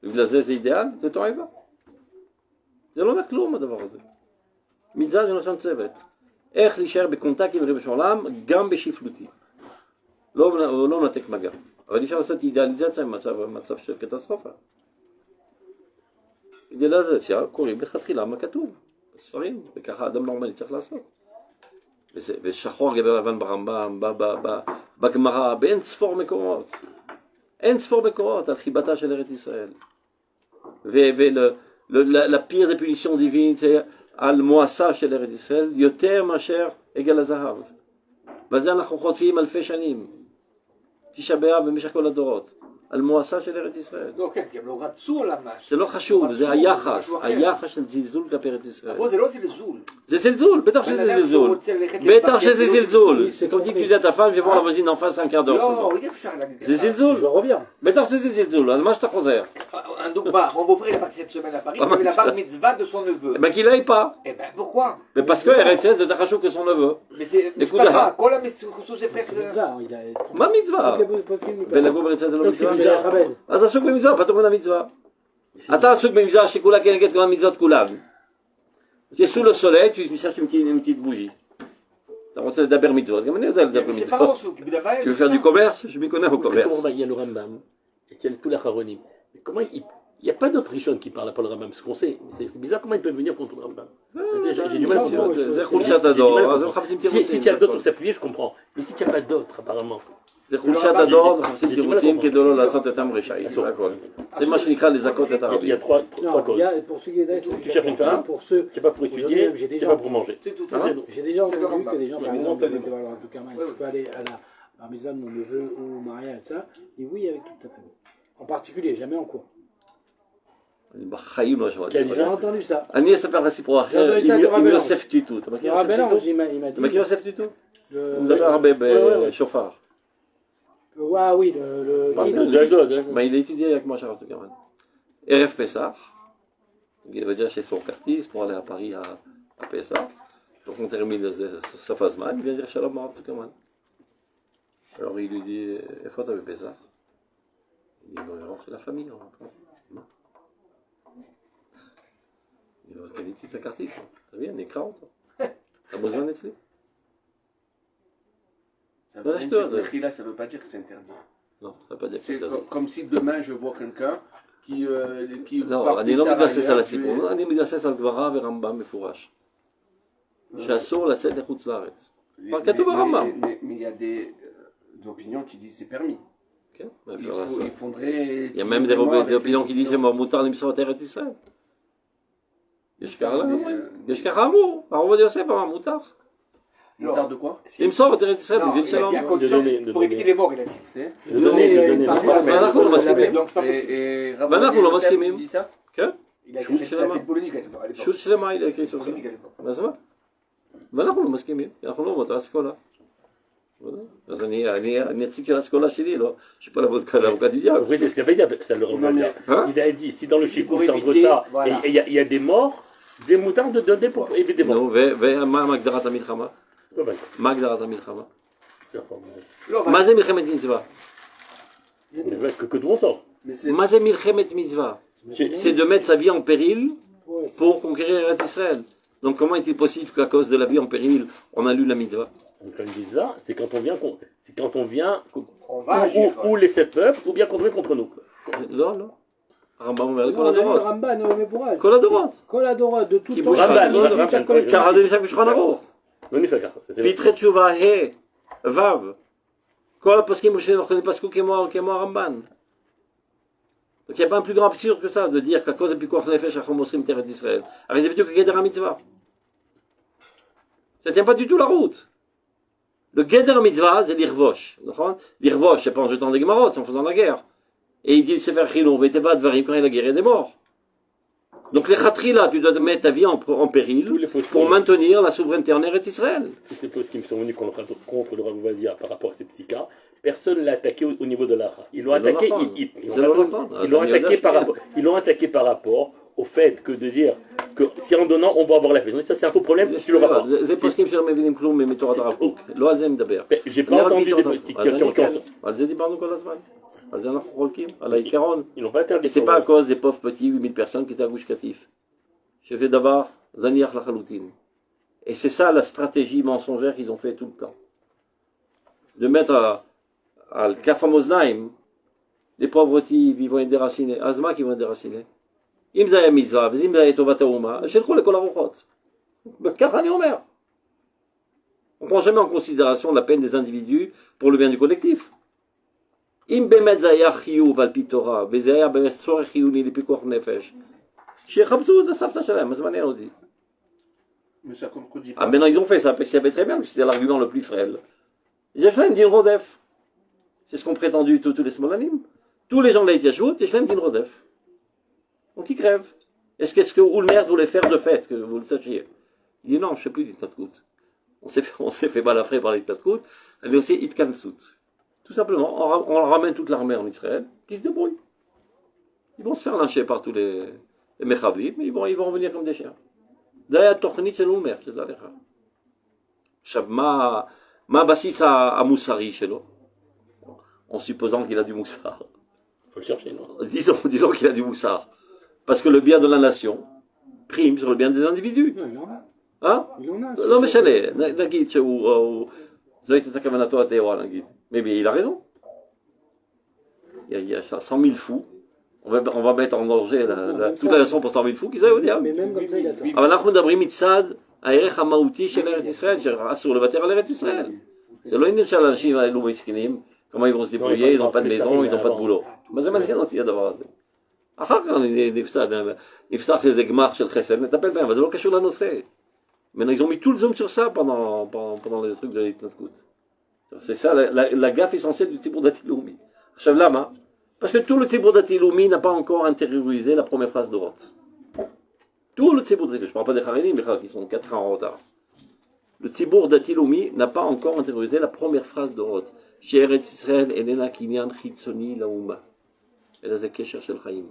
בגלל זה אידיאל, זה תועבה. זה לא אומר כלום הדבר הזה. מצווה זה נושן צוות. איך להישאר בקונטקט עם ריבונו של עולם, גם בשפלותי. לא מנתק מגע. אבל אי אפשר לעשות אידיאליזציה במצב של קטסטרופה. אידיאליזציה קוראים לכתחילה מה כתוב. בספרים, וככה אדם נורמלי צריך לעשות. ושחור גבי לבן ברמב"ם, בגמרא, באין ספור מקומות. אין ספור מקומות על חיבתה של ארץ ישראל. la pire des punitions divines, c'est על מואסה של ארץ ישראל, יותר מאשר עגל הזהב. ועל זה אנחנו חוטפים אלפי שנים. תשעה באב במשך כל הדורות. על מואסה של ארץ ישראל. לא, כן, כי הם לא רצו למש. זה לא חשוב, זה היחס של זלזול כלפי ארץ ישראל. פה זה לא זלזול. זה זלזול, בטח שזה זלזול. בטח שזה זלזול. C'est comme si tu dis à ta femme, je vais voir la voisine en face un quart d'heure. לא, אי אפשר להגיד. זה זלזול. בטח שזה זלזול, על מה שאתה חוזר. Un דוגמה, mon beau-frère est parti cette semaine à Paris, il avait la bar mitzvah de son neveu. Ben qu'il aille pas. Eh ben pourquoi? Mais parce que ארץ ישראל זה יותר חשוב que son neveu. Mais c'est נקודה. משפחה, כל המסוכסות של C'est frères. mitzvah, il a... מה מצווה? ולגור בארץ ישראל זה לא מצווה? אז עסוק במצווה, פטור מן המצווה. אתה עסוק במצווה שכולה כנגד כל המצוות כולן. Tu es sous le soleil, tu cherches une petite bougie. אתה רוצה לדבר מצוות, גם אני יודע לדבר C'est pas מצוות. עסוק, Tu veux faire du commerce? Je m'y connais au commerce. Il y a le Rambam, et il y a tous les Acharonim. Mais comment il n'y a pas d'autre Rishon qui parle pas le Rambam, ce qu'on sait. C'est bizarre comment ils peuvent venir contre le Rambam. J'ai du mal à comprendre. זה חולשת הדור, אז הם מחפשים תירוצים. Si tu as d'autres pour s'appuyer, je comprends. Mais si tu n'as pas d'autres, apparemment. זה חולשת הדור, מחפשים תירוצים כדי לא לעשות אותם רשעים, זה הכל. זה מה שנקרא לזכות את Il y הרבים. a trois Non, causes. pour ceux qui Tu cherches une femme, pour ceux... tu n'es pas pour étudier, J'ai tu n'es déjà pas pour manger. C'est tout. J'ai déjà C'est le entendu Rambam. que des gens, par Ils exemple, ont qui plein étaient en tout cas, tu peux aller à la maison de mon neveu ou marié et ça, et oui, avec toute ta famille. En particulier, jamais en cours. בחיים לא שמעתי. J'ai entendu ça. אני אספר לך סיפור אחר עם יוסף טיטו. אתה מכיר יוסף Rabbelan, טיטו? il m'a אתה dit... מכיר יוסף טיטו? le- הוא מדבר הרבה בשופר. Ouais, oui, le guide. Mais il a étudié avec moi, Charles Gaman. RF Pessah, il va dire chez son quartier pour aller à Paris à Pessah. Donc on termine sa phase mal, il vient dire Shalom Marab Gaman. Alors il lui dit, il faut avec Pessah. Il dit, non, c'est la famille, on rentre. Non. Il dit, quelle est ta quartier? Ça vient, on est 40. T'as besoin d'être là? Ça veut dire ça veut pas dire que c'est interdit. Non, ça veut pas dire que C'est c'est interdit. comme si demain je vois quelqu'un qui לא, אני לא מתבסס על הסיפור, אני מתבסס על גמרא ורמב"ם מפורש. שאסור לצאת לחוץ לארץ. כבר כתוב ברמב"ם. Mais il y a des opinions qui disent c'est permis. כן, מה אפשר לעשות? Il faudrait... Il y a même des opinions qui disent שמותר למסור את ארץ ישראל. יש ככה אמור, הרב עובדיה יוסף אמר מותר. Moutarde de quoi? למסור את ארץ ישראל Non, בדין il a dit à שלום. condition que pour éviter les morts, il a dit. C'est... ואנחנו לא מסכימים. Donc c'est pas possible. ואנחנו לא מסכימים. dit ça? כן? Il a Chute fait שלמה. une polémique à l'époque. שו"ת שלמה היא להקריא סוף Polémique à l'époque. מה זה מה? ואנחנו לא מסכימים, כי אנחנו לא באותה אסכולה. אז אני אציג של האסכולה שלי, לא? שפה לעבוד כאן לארוכת ידיעה. Oui, c'est ce qu'il avait dit, ça le Rambam. Hein? Il a dit, si dans le Chicout, pour c'est entre éviter, ça, voilà. et il y a des morts, des moutardes de donner pour éviter des morts. נו, ומה הגדרת המלחמה? מה הגדרת המלחמה? Non, מה זה מלחמת מצווה? Que tout le monde sort. מה זה מלחמת מצווה? C'est de mettre sa vie en péril pour conquérir Eretz Israël. Donc comment est-il possible qu'à cause de la vie en péril, on a lu la mitzvah? Donc, quand il dit ça, c'est quand on vient, On va agir. ou les sept peuples, ou bien contre nous. Non, non. Rambam אומר Non, כל on a lu le הדורות. Ramban, on met pour כל הדורות. כל הדורות, de tout Qui temps. bouge Ramban, de Ramban, chaque Ramban, collectif. קרא דמשק בשולחן ערוך. Non, il fait ça. C'est- פיתחי תשובה ה' ו'. כל הפוסקים ראשונים יכולים פסקו כמו הרמב"ן. Donc il n'y a pas un plus grand absurde que ça, de dire qu'à cause du pikuach nefesh, אנחנו מוסרים תרת ישראל. הרי זה בדיוק גדר המצווה. Ça ne tient pas du tout la route. Le גדר המצווה, c'est l'irvosh. L'irvosh, c'est pas en jetant des gemarotes, c'est en faisant la guerre. Et il dit, c'est faire chilon, mais t'es pas de varim, quand il y a la guerre, il y a des morts. Donc les khatri là, tu dois te mettre ta vie en péril Tous les postes pour maintenir la souveraineté en Eretz Israël. Toutes les postes qui me sont venus contre le Rav Ovadia par rapport à ces psychas, personne ne l'a attaqué au niveau de l'Acha. Ils l'ont attaqué, ils l'ont attaqué par rapport au fait que de dire que si en donnant, on va avoir la paix. Ça, c'est un faux problème, tu l'auras pas. זה פוסקים שלא מבינים כלום מתורת הרב קוק, לא על זה נדבר. J'ai pas entendu des postes על זה דיברנו כל הזמן, על זה אנחנו חולקים, על העיקרון. Ils n'ont pas interdit. Et c'est pas à cause des pauvres petits 8000 personnes qui étaient à Gush Katif. שזה דבר זניח לחלוטין. Et c'est ça la stratégie mensongère qu'ils ont fait tout le temps. De mettre à כף המאזניים, les pauvres petits, ils vont être déracinés. אז מה qui vont être déracinés? אם זה היה מצווה, ואם זה היה טובת האומה, שילכו לכל הרוחות. ככה אני אומר. On ne prend jamais en considération la peine des individus pour le bien du collectif. אם באמת זה היה חיוב על פי תורה, וזה היה באמת צורך חיוני לפיקוח נפש, שיחפשו את הסבתא שלהם, מה זה מעניין אותי? Mais ça contredit Ah, pas. maintenant ils ont fait ça, parce qu'ils savaient très bien que c'était l'argument le plus frêle. Ils ont fait un din rodef. C'est ce qu'ont prétendu tous les smolanim. Tous les gens de l'Aïtiachout, ils ont fait un din rodef. Donc ils crèvent. Est-ce que Oulmer voulait faire de fait, que vous le sachiez? Il dit non, je ne sais plus d'Itnatkout. On s'est fait balafrer par l'Itnatkout, mais aussi Itkansout. Tout simplement, on ramène toute l'armée en Israël, qui se débrouille. Ils vont se faire lyncher par tous les Mechablim, mais ils vont revenir comme des chiens. D'ailleurs, Tochnit, c'est l'Oulmer, c'est ça. עכשיו, מה הבסיס המוסרי שלו? En supposant qu'il a du moussard. Faut le chercher, non? Disons qu'il a du moussard. Parce que le bien de la nation prime sur le bien des individus. Non, il en a. Hein? Il en a. לא משנה, נגיד זו הייתה כוונתו הטהורה, נגיד. Mais il a raison. Il y a 100 000 fous. On va mettre en danger toute la nation pour 100 000 fous, qui ça veut dire? Mais même comme ça, il a tort. אבל אנחנו מדברים מצד הערך המהותי של ארץ ישראל, שאסור לוותר על ארץ ישראל. זה לא עניין של האנשים האלו מסכנים, comment ils vont se débrouiller, ils n'ont pas de maison, ils n'ont pas de boulot. מה זה מעניין אותי הדבר הזה? אחר כך נפתח איזה גמר של חסד, נטפל בהם, אבל זה לא קשור לנושא. Maintenant, ils ont mis tout le zoom sur ça pendant les trucs de l'Itnatkout. C'est ça la gaffe essentielle du Tzibour Dati Loumi. עכשיו למה? Parce que tout le Tzibour Dati Loumi n'a pas encore intériorisé la première phrase de Roth. Tout le Tzibour Dati Loumi, je ne parle pas des Haredim, qui sont 4 ans en retard. Le Tzibour Dati Loumi n'a pas encore intériorisé la première phrase de Roth. שארץ ישראל איננה קניין חיצוני לאומה, אלא זה קשר של חיים.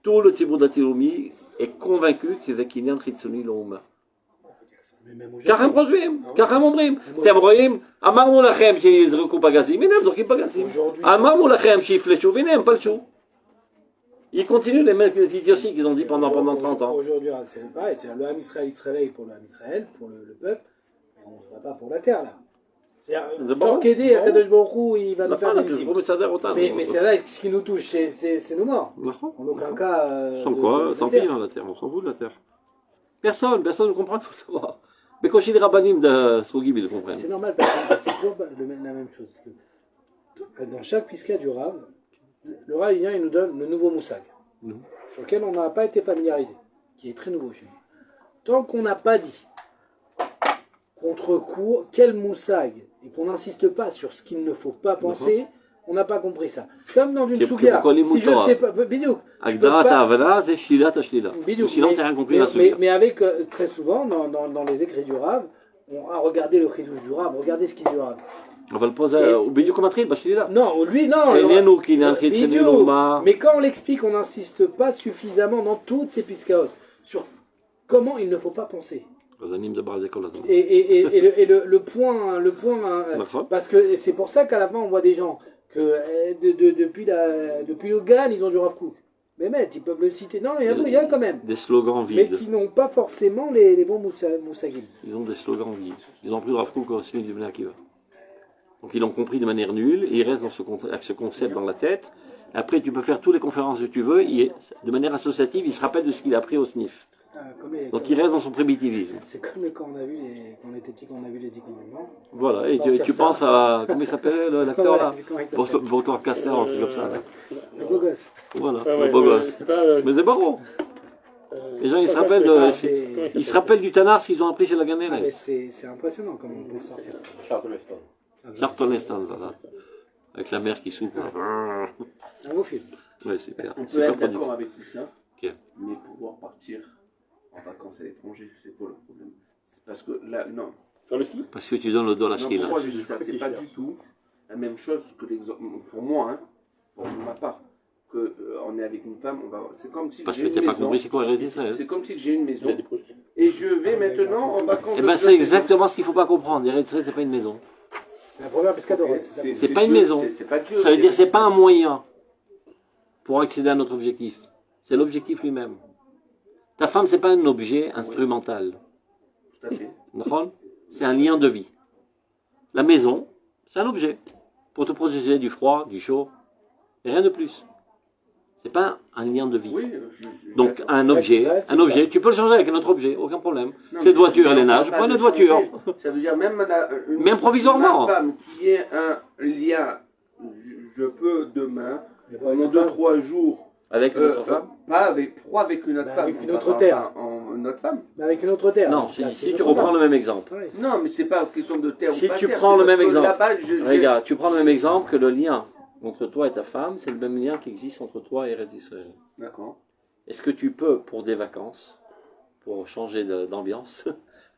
Tout le Tzibour Dati Loumi est convaincu que זה קניין חיצוני לאומה. ככה הם חושבים, ככה הם אומרים. אתם רואים? אמרנו לכם שיזרקו פגזים, הנה הם זורקים פגזים. אמרנו לכם שיפלשו, והנה הם פלשו. Ils continuent les mêmes idioties qu'ils ont dit pendant 30 ans. Aujourd'hui, c'est pareil, c'est le Ham Israël, il se réveille pour le Ham Israël, pour le peuple, mais on ne se bat pas pour la terre, là. C'est-à-dire, tant qu'aider à Kadosh Baruch Hu, il va nous faire des missiles. Mais c'est là, ce qui nous touche, c'est nos morts. En aucun cas... Sans quoi, tant pis, la terre, on s'en fout de la terre. Personne ne comprend, il faut savoir. Mais quand j'ai les rabbinim de Srogim, ils le comprennent. C'est normal, parce que c'est toujours la même chose. Dans chaque pisca du Rav, le Rav, il vient, il nous donne le nouveau moussag, sur lequel on n'a pas été familiarisé, qui est très nouveau chez nous. Tant qu'on n'a pas dit contre quel moussag, et qu'on n'insiste pas sur ce qu'il ne faut pas penser, on n'a pas compris ça. C'est comme dans une souga. Si je sais pas, Bidouk. c'est shlilat השלילה. Sinon, c'est rien compris la souga. Mais avec, très souvent, dans les écrits du Rav, on a regardé le chidouche du Rav, regardez ce qu'il dit du Rav. אבל פה זה, הוא בדיוק מתחיל בשלילה. Non, lui, non. איננו קניין חיצוני לאומה. Mais quand on l'explique, on n'insiste pas suffisamment dans toutes ces piscaotes sur comment il ne faut pas penser. אז אני מדבר על זה כל הזמן. Et le point, parce que c'est pour ça qu'à la fin on voit des gens que depuis le GAN ils ont du Rav Kook. Bémet, ils peuvent le citer. Non, il y a quand même. Des slogans Mais vides. qui n'ont pas forcément les bons moussagim. Ils ont des slogans vides. Ils ont pris le Rav Kook au ciné du Ben Akiva. Donc ils l'ont compris de manière nulle, et ils restent avec ce concept dans la tête. Après, tu peux faire toutes les conférences que tu veux, de manière associative, il se rappelle de ce qu'il a appris au SNIF. Donc il reste dans son primitivisme. C'est comme quand on a vu quand on était petit, quand on a vu les 10 commandements. Voilà, et Sortir tu ça. penses à, comment il s'appelait l'acteur là Comment il s'appelle Botor Castel, un truc comme ça. Le beau gosse. Voilà, Ah ouais, le beau gosse. c'est pas, Mais c'est pas gros. Les gens, ils se rappellent, ils se rappellent du Tanars qu'ils ont appris chez la Mais Ganelle. c'est impressionnant comment on peut sortir ça. Charlton Heston, voilà. Avec la mer qui souffle. C'est un beau film. Ouais, super. On peut Super être d'accord productif. avec tout ça, Ok. mais pouvoir partir en vacances à l'étranger, c'est quoi le problème? C'est parce que là, non. Sur le ski. Parce que tu donnes le dos à la Non, Chine. pourquoi je dis ça? C'est pas du tout la même chose que l'exemple. Pour moi, hein, pour ma part, que on est avec une femme, c'est comme si Parce j'ai que une t'as pas maison. compris c'est quoi Eretz Israël. C'est comme si j'ai une Il y maison a des projets. et je vais maintenant en vacances. Eh ben c'est exactement ce qu'il faut pas comprendre. Eretz Israël, c'est pas une maison. C'est la première pescadorette. C'est pas une maison. C'est pas Dieu. Ça veut dire c'est pas un moyen pour accéder à notre objectif. C'est l'objectif lui-même. Ta femme, c'est pas un objet instrumental. Tout à fait. D'accord? C'est un lien de vie. La maison, c'est un objet pour te protéger du froid, du chaud, et rien de plus. C'est pas un lien de vie. Oui, Donc d'accord. un Ouais, objet, c'est ça, un objet, tu peux le changer avec un autre objet, aucun problème. Non, Cette mais voiture, ça elle est veut dire, nage, on parle prends de notre voiture. changer. Ça veut dire même, Même provisoirement. Ma femme qui est un lien, je peux demain, pendant 2-3 jours, Avec une autre femme? pas avec une autre Bah, femme. avec On une va autre pas terre. Une autre femme. Mais avec une autre terre. Non, je dis, si tu reprends le même exemple. Ouais. Non, mais c'est pas question de terre Si ou pas tu terre, prends c'est le parce même que exemple. là-bas, Regarde, tu prends le même exemple que le lien entre toi et ta femme, c'est le même lien qui existe entre toi et Eretz Israël. D'accord. Est-ce que tu peux, pour des vacances, pour changer d'ambiance,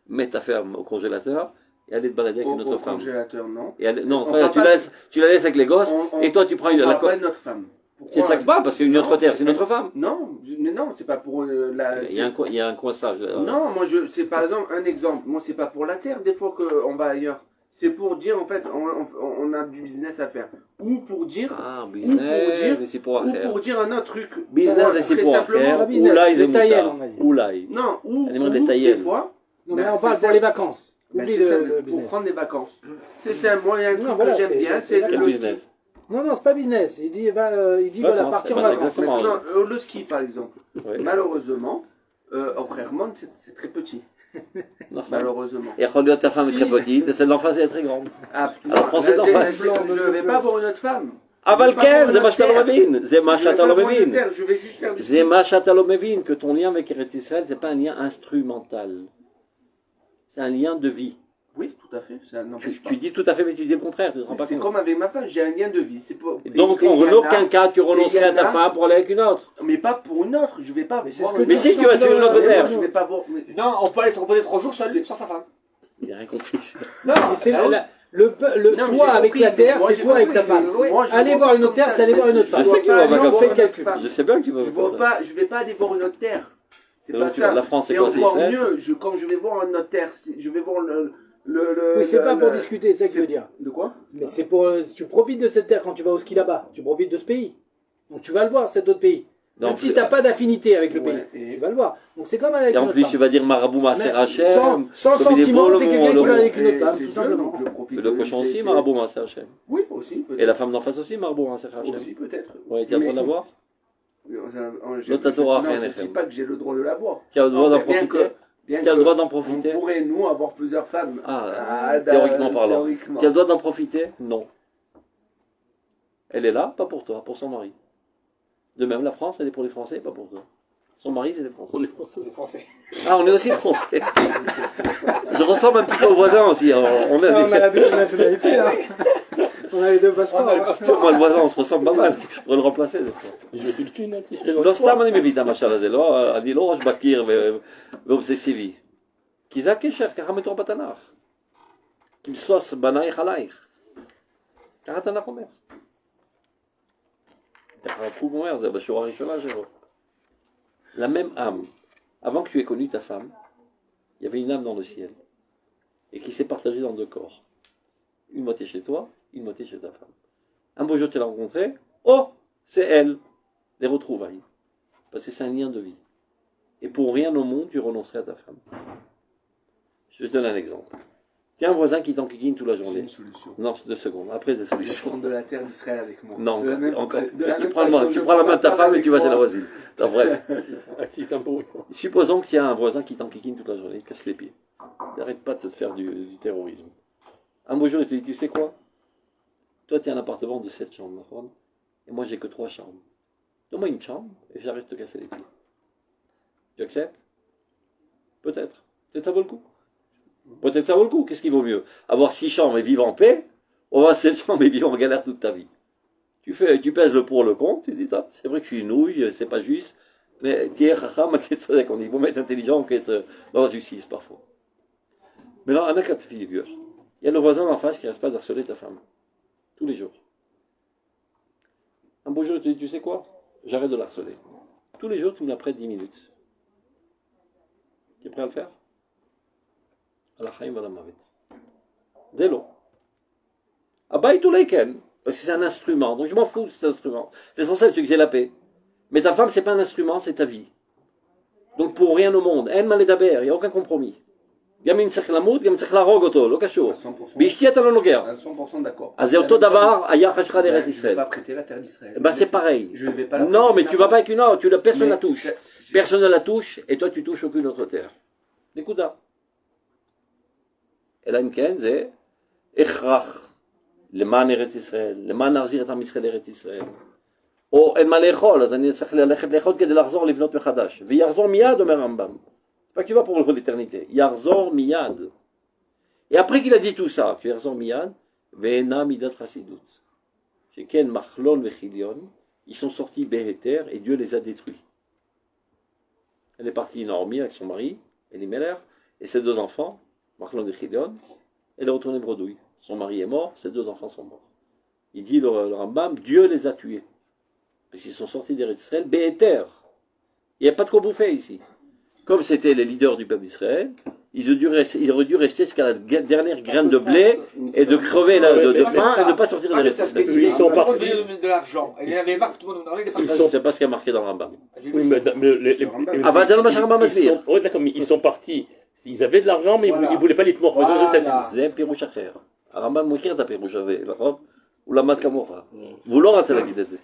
mettre ta femme au congélateur et aller te balader avec une Au autre femme? congélateur, non. Et non, On regarde, parle tu la laisses avec les gosses, et toi tu prends on une... parle pas de notre femme. C'est ça que je parle, parce qu'une autre Non, terre, c'est notre femme. Non, mais non, c'est pas pour la. Il y a un coinçage. Non, moi c'est par exemple un exemple. Moi c'est pas pour la terre des fois qu'on va ailleurs. C'est pour dire en fait on a du business à faire. Ou pour dire Ah, Ou business, et c'est pour ou faire. pour dire un autre truc. Business, et c'est Très pour simplement. faire. pas business, Oulaï, c'est c'est taillel, moutarde. on a dit. Oulaï. Non, ou Elle demande des des taillelles. fois. Non, mais Ben, on parle c'est pour ça. les vacances. Ben, Oublie c'est ça, le pour business. prendre des vacances. C'est un moyen Non, truc voilà, que j'aime c'est- bien, c'est c'est la Quel le ski. business? Non, non, c'est pas business. Il dit, voilà, partir en bah, c'est vacances. exactement. Maintenant, le ski par exemple. Ouais. Malheureusement, en Frère-Monde, c'est très petit. Malheureusement. Et regarde, ta femme est très petite, et celle d'en face elle est très grande. Ah, Alors, pensez d'en face. je ne vais pas pour une autre femme. אבל כן, זה מה שאתה לא מבין, זה מה Je vais שאתה pas לא pour une מבין. terre, je vais juste faire du זה מה שאתה לא מבין, que ton lien avec Eretz Israël, c'est pas un lien instrumental. C'est un lien de vie. Oui, tout à fait. Ça n'empêche pas. Tu dis tout à fait, mais tu dis le contraire, tu te rends pas C'est compte. comme avec ma femme, j'ai un lien de vie. C'est pour... Donc, et il y en en a- aucun cas, tu renoncerais à ta femme pour aller avec une autre. Mais pas pour une autre, je vais pas. Mais c'est voir ce que une Mais autre. si, tu vas sur une autre Mais terre. moi, je vais pas voir. mais- Non, on peut aller se reposer 3 jours seul, sans sa femme. Il n'a rien compris. Non, Et c'est bah oui. Non, mais toi j'ai avec compris, la terre, moi, c'est j'ai toi avec compris, ta femme. mais moi, je Aller vois voir pas une autre comme terre, ça. c'est aller voir une autre Je femme. Je sais que tu vas vois pas pas comme on ça. fait le calcul. Je sais bien que tu vas Je faire vois ça. pas, je vais pas aller voir une autre terre. C'est Et pas donc, ça. la France, c'est Et quoi, c'est encore Israël mieux, quand je vais voir une autre terre, je vais voir le. Oui, c'est pas pour discuter, c'est ça que je veux dire. De quoi? Mais c'est pour. Tu profites de cette terre quand tu vas au ski là-bas. Tu profites de ce pays. Donc tu vas le voir, cet autre pays. Même Donc, si tu n'as pas d'affinité avec le Ouais, pays, et- tu vas le voir. Donc c'est comme avec Et en une autre plus, femme. tu vas dire Marabout Maser Mais Hachem. sans comme il est sentiment, beau, c'est le quelqu'un qui monde. va avec une autre Et femme, c'est tout Dieu, simplement. donc je profite Et le de- cochon aussi, c'est- Marabout Maser Hachem. Oui, aussi, peut-être. Et la femme d'en face aussi, Marabout Maser Hachem. Aussi, peut-être. Ouais, tu as le droit de l'avoir? L'autre Torah, rien je n'est ne fait. dis pas que j'ai le droit de l'avoir. Tu as le droit Non, d'en bien profiter? que- bien Tu as le que droit d'en On profiter? pourrait, nous, avoir plusieurs femmes. Ah, théoriquement parlant. théoriquement. Tu as le droit d'en profiter? Non. Elle est là, pas pour toi, pour son mari. De même, la France, elle est pour les Français, pas pour toi. Son mari, c'est les Français. On est français. C'est français. Ah, on est aussi Français. Je ressemble un petit peu aux voisins aussi. Alors, on a Ah, on a la des... double nationalité là. On a les deux passeports. Moi, le voisin, on se ressemble pas mal. Je pourrais le remplacer des fois. Je suis le thune, לא סתם אני מביא את המשל הזה, לא, אני לא ראש בקיר ואובססיבי. כי זה הקשר, ככה מתואר בתנ"ך. כמסוס בנייך עלייך. ככה התנ"ך אומר. ככה הרב קוק אומר, זה בשורה הראשונה שלו. La même âme, avant que tu aies connu ta femme, il y avait une âme dans le ciel, et qui s'est partagée dans 2 corps. Une moitié chez toi, une moitié chez ta femme. Un beau jour tu l'as rencontrée, oh, c'est elle, les retrouvailles. Parce que c'est un lien de vie. Et pour rien au monde, tu renoncerais à ta femme. Je te donne un exemple. Tiens, un voisin qui t'enquiquine toute la J'ai journée. une solution. Non, 2 secondes. Après, des Je vais solutions. prendre de la terre d'Israël avec moi. Non, De la même- encore. de la Tu même prends, façon, tu je prends la main de ta prends femme et avec tu vas chez moi. la voisine. Non, bref. Ah, si, c'est un peu oui. Supposons qu'il y a un voisin qui t'enquiquine toute la journée, il casse les pieds. N'arrête pas de te faire du terrorisme. Un beau jour, il te dit, tu sais quoi? Toi, tu as un appartement de 7 chambres, ma femme, et moi, j'ai que 3 chambres. Donne-moi une chambre et j'arrête de te casser les pieds. Tu acceptes? Peut-être. Peut-être ça vaut le coup. Peut-être ça vaut le coup. Qu'est-ce qui vaut mieux? Avoir 6 chambres et vivre en paix, ou avoir 7 chambres et vivre en galère toute ta vie? Tu pèses le pour le contre, tu dis, ah, c'est vrai que je suis une nouille, c'est pas juste, mais tiens, on dit, il faut être intelligent qu'être dans la justice parfois. Mais là, un cas de figure. Il y a le voisin d'en face qui ne reste pas d'harceler ta femme. Tous les jours. Un beau jour, il te dit, tu sais quoi? J'arrête de l'harceler. Tous les jours, tu me la prêtes 10 minutes. Tu es prêt à le faire? Allah Chaim Ala Mavet. Zélo. Abaytu Leiken. Parce que c'est un instrument. Donc je m'en fous de cet instrument. L'essentiel, c'est que j'ai la paix. Mais ta femme, c'est pas un instrument, c'est ta vie. Donc pour rien au monde. En Maledaber, il n'y a aucun compromis. גם אם צריך למות, גם צריך להרוג אותו, לא קשור. באשתי אתה לא נוגע. À 100% d'accord. אז זה אותו דבר, היחס שלך לארץ Je ne vais ישראל. pas prêter la terre d'Israël. Ben c'est pareil. Je ne vais pas la Non, prêter mais tu vas pas avec une autre, personne ne la Mais touche. je- Personne ne la touche, et toi tu touches aucune autre terre. נקודה. אלא אם כן זה הכרח למען ארץ ישראל, למען להחזיר את עם ישראל לארץ ישראל. או אין מה לאכול, אז אני צריך ללכת לאכול כדי לחזור לבנות מחדש. ויחזור מיד, אומר הרמב"ם. C'est pas que tu vas pour l'éternité. Yarzor miyad. Et après qu'il a dit tout ça, tu Yarzor miyad, ve'ena midat chasidut. Sheken machlon vechilion, ils sont sortis Beheter et Dieu les a détruits. Elle est partie Naomi avec son mari, Elimelech, et ses 2 enfants, machlon vechilion. Elle est retournée bredouille. Son mari est mort, ses 2 enfants sont morts. Il dit le Rambam, Dieu les a tués. Parce qu'ils sont sortis d'Eretz Israël, Beheter. Il n'y a pas de quoi bouffer ici. Comme c'était les leaders du peuple d'Israël, ils auraient dû rester jusqu'à la dernière graine de blé et de crever de faim et de ne pas sortir de l'Eretz Israël. Ils sont partis. De l'argent. Il y en avait marre, tout le monde nous parlait des Ils Je sont- ne sais pas ce qu'il y a marqué dans le Rambam. Oui, mais Ah, bah, t'as le machin Rambam ils Masbir. sont- ouais, d'accord, mais ils sont partis. Ils avaient de l'argent, mais Voilà. ils ne voulaient pas les tenir. Voilà. זה פירוש אחר. הרמב"ם מכיר את הפירוש הזה, נכון? הוא למד כמוך. והוא לא רצה להגיד את זה.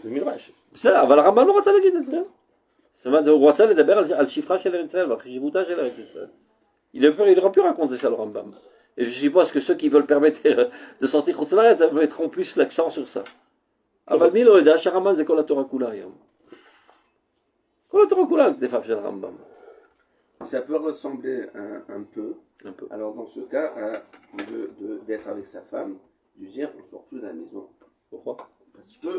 זה מדרש. בסדר, אבל הרמב"ם לא רצה להגיד את זה. זאת אומרת, הוא רצה לדבר על שפחה של ארץ ישראל ועל חשיבותה של ארץ ישראל. Il aurait pu raconter ça, le Rambam. Et je suppose que ceux qui veulent permettre de sortir חוץ לארץ, mettront plus l'accent sur ça. אבל מי לא יודע שהרמב"ם זה כל התורה כולה היום. כל התורה כולה על כתפיו של הרמב"ם. Ça peut ressembler un peu. Un peu. Alors dans ce cas, d'être avec sa femme, de dire on sort plus de la maison. Pourquoi? Parce que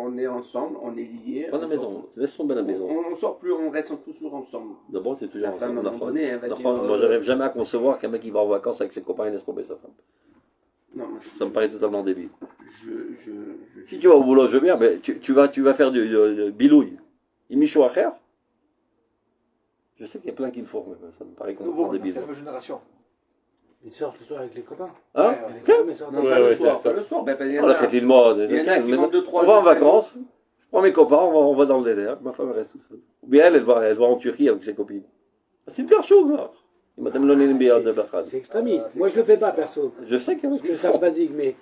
on est ensemble, on est liés. Pas la maison, laisse tomber la maison. On sort plus, on reste toujours ensemble. D'abord, tu es toujours La femme, à un ensemble. moment donné, elle va dire, Moi, je rêve jamais à concevoir qu'un mec qui va en vacances avec ses copains et laisse tomber sa femme. Non, moi, Ça me paraît totalement débile. je- Si tu vas au boulot, je veux bien, mais tu vas faire du bilouille. Il michou à faire. Je sais qu'il y a plein qui le font, mais ça me paraît complètement Nouveau, c'est débile. la nouvelle génération. Ils sortent le soir avec les copains. Hein? Les copains, ils sortent Non, Ouais, pas ouais, le soir, ça- pas le soir. Ben, il y en On l'a a- fait une mode. il y en a qui vont 2-3 On va en jours. vacances, je prends mes copains, on va dans le désert, ma femme reste toute seule. Ou bien elle va en Turquie avec ses copines. C'est une garchou, là. Il m'a donné une bière de Bachad. C'est extrémiste. Moi, je le fais pas, perso. Je sais qu'il y a Parce que ça me fatigue, mais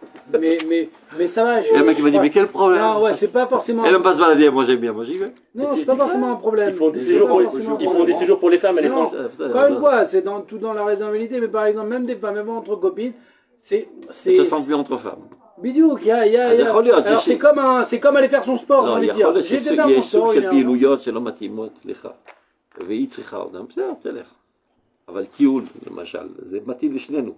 ça va. Et le mec il m'a dit, mais quel problème? Non, ouais, c'est pas forcément. Elle aime pas se balader, moi j'aime bien, moi j'y vais. Non, c'est pas forcément un problème. Ils font des C'est séjours pas pour, forcément un ils font problème. des séjours pour les femmes à Non. l'étranger. Encore une fois, c'est tout dans la raisonnabilité, mais par exemple, même des femmes, même entre copines, c'est. Ils se sentent bien entre femmes. Bidouk, il y a. יכול להיות, Alors, c'est comme aller faire son sport, j'ai לא, envie de יכול dire. להיות J'ai fait faire mon שיש סוג sport, של il פעילויות שלא מתאימות לך, והיא צריכה אותן, בסדר, אז תלך. אבל טיול, למשל, זה מתאים לשנינו.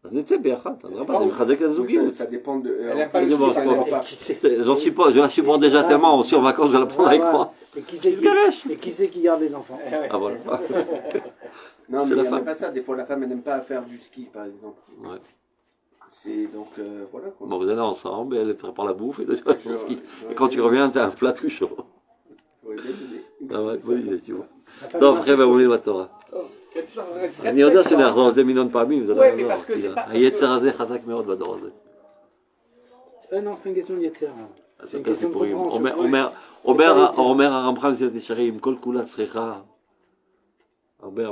אז נצא ביחד, אדרבה, זה מחזק את Mais הזוגיות. ça dépend de. Elle aime pas le Je ski, mange elle pas. aime pas. Je la supporte déjà tellement, aussi en vacances, je la prends avec moi. Et qui C'est c'est le garage. qui garde les enfants? Ah voilà. Non, C'est mais la il n'y a femme. même pas ça. Des fois, la femme, elle n'aime pas faire du ski, par exemple. Ouais. C'est donc, voilà quoi. Bon, vous allez ensemble, elle prépare la bouffe, et toi tu vas Je- au ski. je- Et quand tu reviens, t'as un plat tout chaud. j'aurais bien aimé. Ah ouais, bonne idée, tu vois. Sa femme, טוב, elle חבר'ה, אומרים בתורה. Cette histoire, elle serait אני יודע faite, שאני ça. אחזור על זה מיליון פעמים, זה לא Ouais, mais יעזור. parce que c'est כאילו, pas- parce היצר que- הזה חזק מאוד בדור הזה. Non, c'est pas une question de Yetzer. C'est une question de compréhension. אומר הרמח"ל מסילת ישרים, כל כולה צריכה הרבה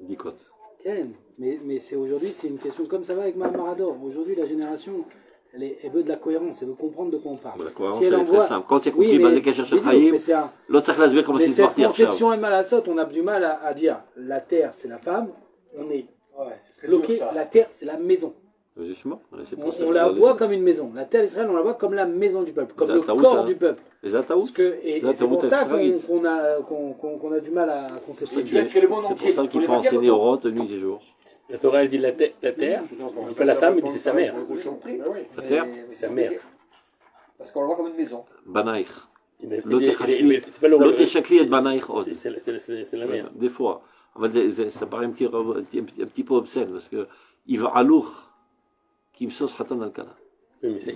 בדיקות. Ken, mais c'est aujourd'hui, c'est une question comme ça va avec Maharador. Aujourd'hui, la génération, elle veut de la cohérence, elle veut comprendre de quoi on parle. La cohérence, elle est très simple. Quand tu as compris, basé Kesher Shel Chaim, l'autre ça classe bien comment c'est cette partir. conception et Malasot, on a du mal à dire la terre, c'est la femme, on est bloqué, la terre, c'est la maison. Justement, On la voit comme une maison. La terre d'Israël, on la voit comme la maison du peuple, comme le corps du peuple. Et c'est pour ça qu'on a du mal à conceptualiser. C'est pour ça qu'il faut enseigner au Roth nuit et jour. La Torah elle dit la terre, on dit pas la femme, mais c'est sa mère. La terre, c'est sa mère. Parce qu'on le voit comme une maison. Banaïch. C'est pas le L'autre chakli est Banaïch. C'est la mère. Des fois. Ça paraît un petit peu obscène parce que il va à l'our. Qui me sauce Hatan al-Kala. Oui, mais c'est.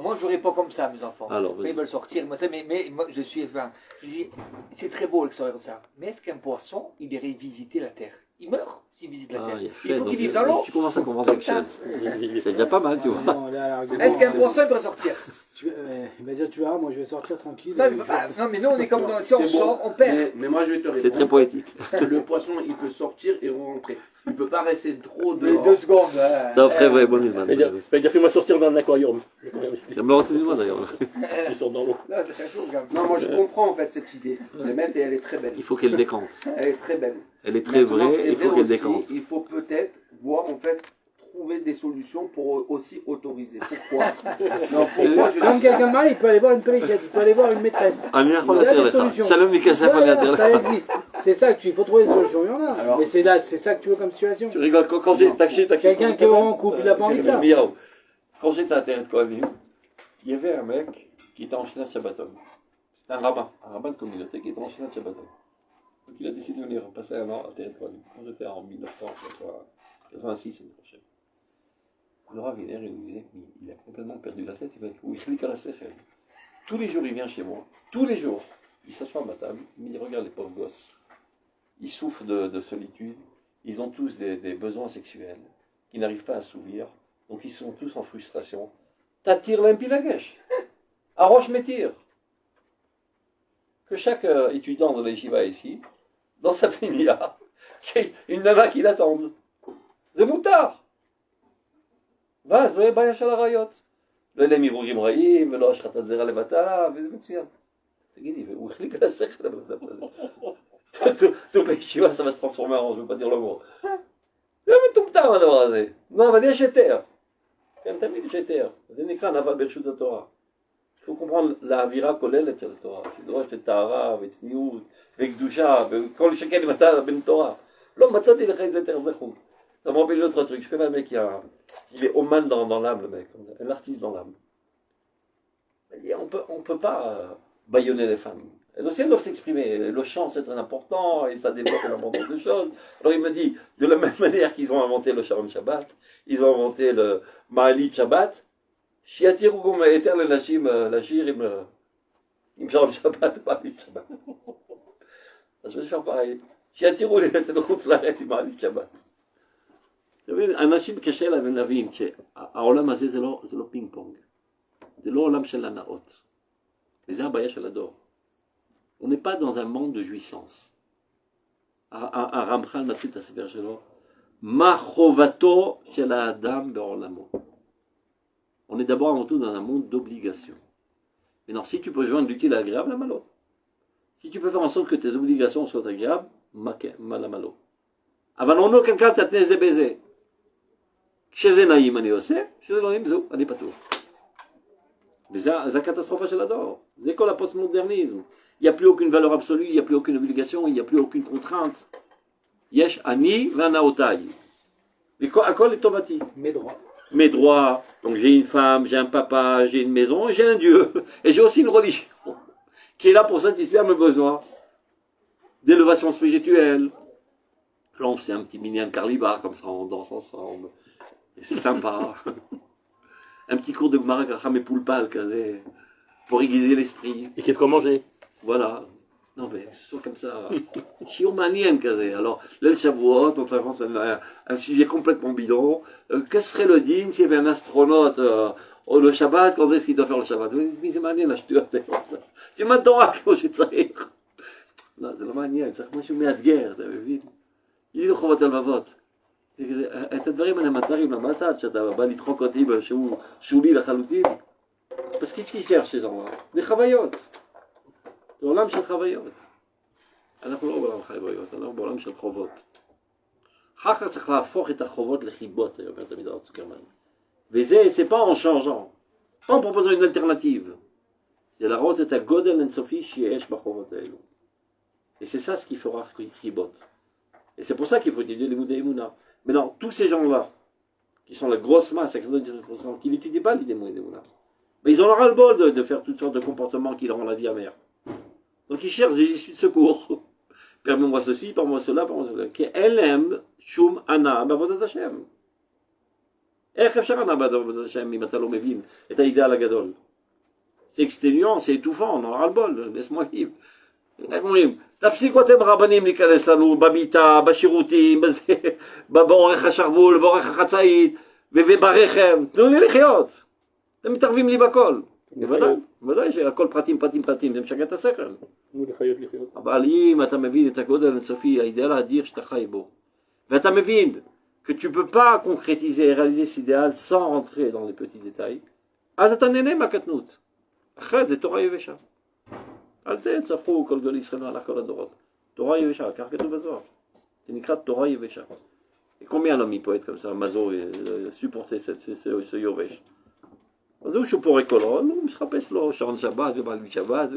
Moi, je réponds comme ça à mes enfants. Alors, ils veulent sortir. Mais moi, je dis, c'est très beau l'extérieur de ça. Mais est-ce qu'un poisson, il irait visiter la terre? Il meurt s'il visite la terre. Il faut qu'il vive dans l'eau. Tu commences à comprendre quelque chose. C'est déjà pas mal, tu vois. Est-ce qu'un poisson, il doit sortir? Il va dire, tu vois, moi je vais sortir tranquille. Non, mais nous, on est comme si on sort, on perd. Mais moi, je vais te répondre. C'est très poétique. Le poisson, il peut sortir et rentrer. Il ne peut pas rester trop Mais dehors. 2 secondes. Non, frère, ouais, bon, il dire, fais-moi sortir dans l'aquarium. Ça me l'a renseigné moi d'ailleurs. Tu sors dans l'eau. Non, moi, je comprends en fait cette idée. Et elle est très belle. Il faut qu'elle décante. Elle est très belle. Elle est très vraie, il faut qu'elle décante. Il faut peut-être voir en fait trouver des solutions pour aussi autoriser. Pourquoi? Non, pourquoi Quand quelqu'un de mal, il peut aller voir une pellicette, il peut aller voir une maîtresse. Il y a des solutions. Ça existe. C'est ça que il faut trouver des solutions. Il y en a. Mais c'est ça que tu veux comme situation. Tu rigoles quand j'ai taxi. Quelqu'un qui est en couple, il n'a pas envie de ça. Quand j'étais à Terre de Kohanim, il y avait un mec qui était en Shinat Shabbaton. C'était un rabbin de communauté qui était en Shinat Shabbaton. Donc il a décidé de venir passer un an à Terre de Kohanim. Quand j'étais en 1986, l'année prochaine. Le Rav Hiner, il nous disait qu'il a complètement perdu la tête. Il clique à la sèche. Tous les jours, il vient chez moi. Tous les jours. Il s'assoit à ma table. Il me dit, regarde les pauvres gosses. Ils souffrent de solitude. Ils ont tous des besoins sexuels qu'ils n'arrivent pas à assouvir. Donc ils sont tous en frustration. T'attires l'impilagesh. Arroche métir. Que chaque étudiant de l'Yeshiva ici, dans sa plénia, qu'il y ait une nana qui l'attende. C'est moutard. ואז לא יהיה בעיה של הראיות. לא יהיה להם ערעורים רעים, ולא השחתת זרע לבטלה, וזה מצוין. תגידי, הוא החליק על השכל לבן אדם הזה. toute הישיבה, ça va se transformer en, je ne veux pas dire le mot. זה מטומטם הדבר הזה. לא, אבל יש היתר. כן, תמיד יש היתר. זה נקרא נבל ברשות התורה. Il faut comprendre האווירה הכוללת של התורה, שדורשת טהרה וצניעות וקדושה, וכל שכן אם אתה בן תורה. לא, מצאתי לך את זה יותר בחוג. Ça me rappelle une autre truc. Je connais un mec il est oman dans l'âme, le mec. Un artiste dans l'âme. On peut pas bâillonner les femmes. Elles aussi, elles doivent s'exprimer. Le chant, c'est très important et ça développe énormément de choses. Alors il me dit, de la même manière qu'ils ont inventé le Shalom Shabbat, ils ont inventé le Ma'alit Shabbat, Shiatiru comme Eter le Nashim, l'Ashir, il me Shalom Shabbat, Ma'alit Shabbat. Je vais faire pareil. Shiatiru c'est le Chutz Laret, Ma'alit Shabbat. אנשים קשה להם להבין שהעולם הזה זה לא פינג פונג, זה לא עולם של הנאות, וזה הבעיה של הדור. On n'est pas dans un monde de jouissance. הרמח"ל מתחיל את הספר שלו, מה חובתו של האדם בעולמו. On est d'abord avant tout dans un monde d'obligation. Maintenant, si tu peux joindre l'utile à l'agréable, la malo. Si tu peux faire en sorte que tes obligations soient agréables, la malo. אבל לא נוקם כאן תתנה זה בזה. כשזה נעים אני עושה, כשזה לא נעים זהו, אני פתור. וזה הקטסטרופה של הדור. זה כל הפוסט-מודרניזם. Il n'y a plus aucune valeur absolue, il n'y a plus aucune obligation, il n'y a plus aucune contrainte. יש אני והנאותיי. הכל לטובתי. Mes droits. Donc j'ai une femme, j'ai un papa, j'ai une maison, et j'ai un Dieu. Et j'ai aussi une religion qui est là pour satisfaire mes besoins d'élévation spirituelle. Alors, c'est un petit minyan Karlibar, comme ça, on danse ensemble. Et c'est sympa. Un petit cours de Gmara Kacham et Poulpal, pour aiguiser l'esprit. Et qui est de quoi manger. Voilà. Non, mais ce soit comme ça. Chiot manien, kazé. Alors, le Shavuot, on t'avance un sujet complètement bidon. Que serait le din s'il y avait un astronaute le Shabbat, quand est-ce qu'il doit faire le Shabbat? Mais c'est manien, là, je te dis. C'est ma Torah, quand je sais. Non, זה לא מעניין, צריך משהו מאתגר, אתה מבין? יהיו חובות הלבבות. את הדברים האלמנטריים למדת, עד שאתה בא לדחוק אותי שהוא שולי לחלוטין. אז qu'est-ce cherche ces gens-là? des חוויות. זה עולם של חוויות. אנחנו לא בעולם חוויות, אנחנו בעולם של חובות. אחר כך צריך להפוך את החובות לחיבות, אומר תמיד הרב צוקרמן. וזה, c'est pas en changeant, pas en proposant une alternative. זה להראות את הגודל האינסופי שיש בחובות האלו. Et c'est ça ce qui fera Chibot. Et c'est pour ça qu'il faut étudier les Moudé Emouna. Maintenant, tous ces gens-là, qui sont la grosse masse, qui n'étudient pas les Moudé Emouna, mais ils ont le bol de faire toutes sortes de comportements qui leur rendent la vie amère. Donc ils cherchent des issues de secours. Permets-moi ceci, permets-moi cela, permets-moi cela. Qu'Elem, Shum, Ana, Bavodat Hashem. איך אפשר ana Bavodat Hashem, אם אתה לא מבין את האידאל הגדול? C'est exténuant, c'est étouffant, on en a le bol, laisse-moi libre. איך אומרים? תפסיקו אתם רבנים להיכנס לנו במיטה, בשירותים, באורך השרוול, באורך החצאית וברחם. תנו לי לחיות. אתם מתערבים לי בכל. בוודאי שהכל פרטים, זה משגע את השכל. תנו לחיות לחיות. אבל אם אתה מבין את הגודל האינסופי, האידאל האדיר שאתה חי בו, ואתה מבין que tu peux pas concrétiser et réaliser cet idéal sans rentrer dans les petits détails, אז אתה נהנה מהקטנות. אחרת זה תורה יבשה. על זה צפו כל גדולי ישראל מהלך כל הדורות. תורה יבשה, כך כתוב בזוהר. זה נקרא תורה יבשה. Et combien l'homme il peut être comme ça, Mazo, supporter ce יובש? אז הוא שופורי קולו, הוא משחפש לו שעון שבת ובעלמית שבת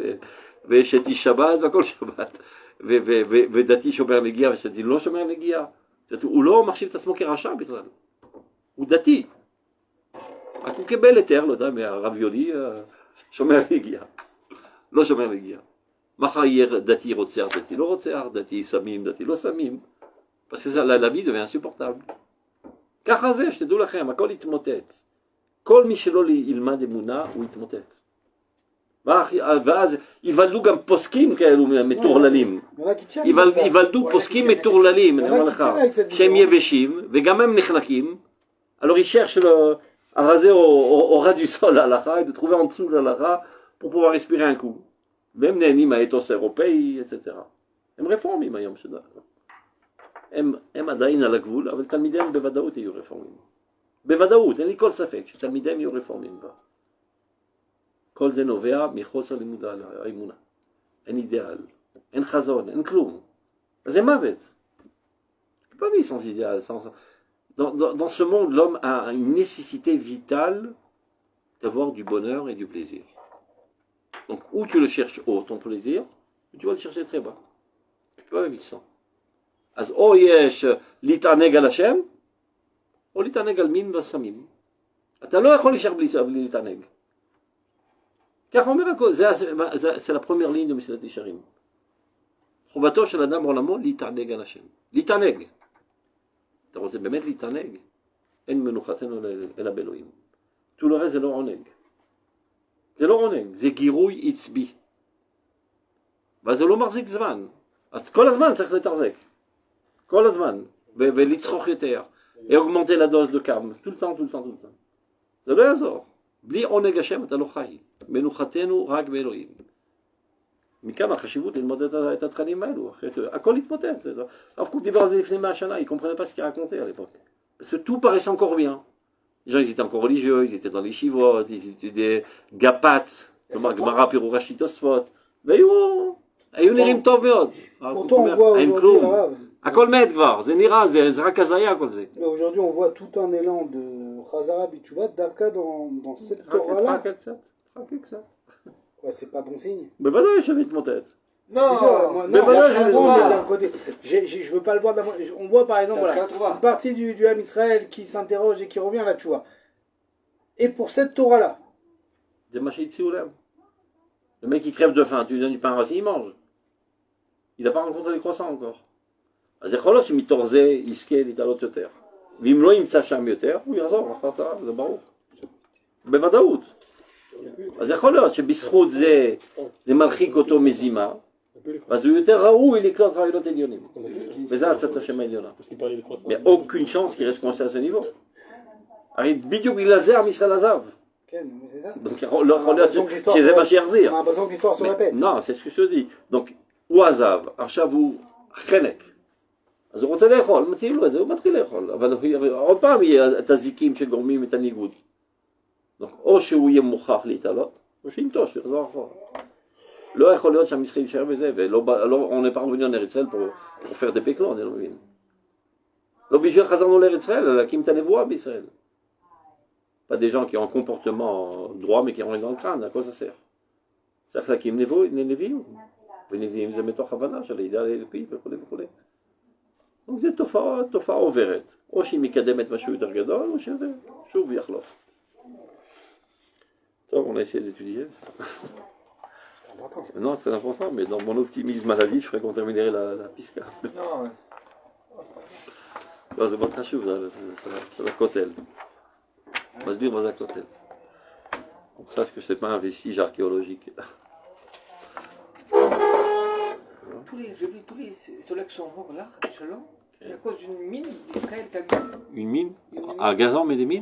ויש איש שבת והכל שבת ודתי שומר נגיעה ושדתי לא שומר נגיעה. הוא לא מחשיב את עצמו כרשע בכלל. הוא דתי. רק הוא קיבל היתר, לא יודע, מהרב יולי שומר נגיעה. לא שומר נגיעה. מחר יהיה דתי רוצח, דתי לא רוצח, דתי סמים, דתי לא סמים. parce que la vie devient insupportable. ככה זה, שתדעו לכם, הכל יתמוטט. כל מי שלא ילמד אמונה, הוא יתמוטט. ואז יוולדו גם פוסקים כאלו מטורללים. יוולדו פוסקים מטורללים, אני אומר לך, שהם יבשים, וגם הם נחנקים. Alors ils cherchent à raser au ras du sol à l'halakha et de trouver en dessous de l'halakha pour pouvoir respirer un coup. והם נהנים מהאתוס האירופאי, etc. הם רפורמים היום שדע. הם עדיין על הגבול, אבל תלמידיהם בוודאות יהיו רפורמים. בוודאות, אין לי כל ספק שתלמידיהם יהיו רפורמים בה. כל זה נובע מחוסר לימוד האמונה. אין אידיאל, אין חזון, אין כלום. אז זה מוות. Tu peux pas vivre sans idéal. Dans ce monde, l'homme a une nécessité vitale d'avoir du bonheur et du plaisir. Donc, où tu le cherches haut, ton plaisir, ou tu vas le chercher très bas. Tu peux pas vivre sans. אז או יש להתענג על השם, או להתענג על מין וסמים. אתה לא יכול להישאר בלי להתענג. כך אומר הכל, זה la première ligne de מסילת ישרים. חובתו של אדם בעולמו להתענג על השם. להתענג. אתה רוצה באמת להתענג? אין מנוחתנו אלא באלוהים. tout le reste זה לא עונג. זה לא עונג, זה גירוי עצבי. ואז זה לא מחזיק זמן. אז כל הזמן צריך לתחזק. כל הזמן. ולצרוך יותר. Et augmenter la dose de karma. tout le temps. זה לא יעזור. בלי עונג השם אתה לא חי. מנוחתנו רק באלוהים. מכאן החשיבות ללמוד את התכנים האלו. הכל התמוטט. הרב קוק דיבר על זה לפני 100 שנה. Il ne comprenait pas ce qu'il racontait à l'époque. Parce que tout paraissait encore bien. Les gens ils étaient encore religieux, ils étaient dans les shivot, ils étaient גפ"ץ, כלומר גמרא פירוש ראשי תוספות. והיו נראים טוב מאוד. Pourtant on voit aujourd'hui arabe. הכל מת כבר, זה נראה, זה רק הזיה כל זה. Aujourd'hui on voit tout un élan de Chazara Bitchouvat, d'Avka dans cette Torah-là. חכה קצת. Ouais, c'est pas bon signe. בוודאי שמתמוטט. Non, d'un côté, je veux pas le voir. On voit par exemple une partie du Ham Israël qui s'interroge et qui revient là, tu vois. Et pour cette Torah-là. זה מה שהציעו להם. Le mec il crève de faim, tu lui donnes du pain rassis, il mange. Il n'a pas rencontré les croissants encore. אז יכול להיות שמתוך זה יזכה להתעלות יותר. ואם לא ימצא שם יותר, הוא יחזור אחר כך, זה ברור. בוודאות. אז יכול להיות שבזכות זה מרחיק אותו מזימה, אז הוא יותר ראוי לקלוט רעיונות עליונים. וזה הצעת השם העליונה. Mais aucune chance qu'il reste coincé à ce niveau. הרי בדיוק בגלל זה עם ישראל עזב. כן, c'est ça. Donc לא יכול להיות שזה מה שיחזיר. On a l'impression que l'histoire se répète. Non, c'est ce que je te dis. Donc, הוא עזב, עכשיו הוא חלק. אז הוא רוצה לאכול, מציעים לו את זה, הוא מתחיל לאכול. אבל עוד פעם יהיה את הזיקים שגורמים את הניגוד. Donc, או שהוא יהיה מוכרח להתעלות, או שינטוש, לחזור אחורה. לא יכול להיות שהמשחק יישאר בזה, on n'est pas revenu en Eretz Israël pour faire des péclons, אני לא מבין. לא בשביל חזרנו לארץ ישראל, אלא להקים את הנבואה בישראל. Pas des gens qui ont un comportement droit, mais qui ont rien dans le crâne, à quoi ça sert? צריך להקים נביאים. ונביאים זה מתוך הבנה של הידע האלוקי וכו' וכו'. Donc זה תופעה עוברת. או שהיא מקדמת משהו יותר גדול, או שזה שוב יחלוף. טוב, on a essayé d'étudier ça. Non, c'est très important, mais dans mon optimisme maladie, je ferais qu'on terminerait la pisca. Non, לא, זה מאוד חשוב, זה הכותל. מסביר מה זה הכותל. On sache que c'est pas un vestige archéologique. Tous les soleils qui sont morts là, Shalom, c'est à cause d'une mine d'Israël qui a mis. Une mine? À Gazan, mais des mines?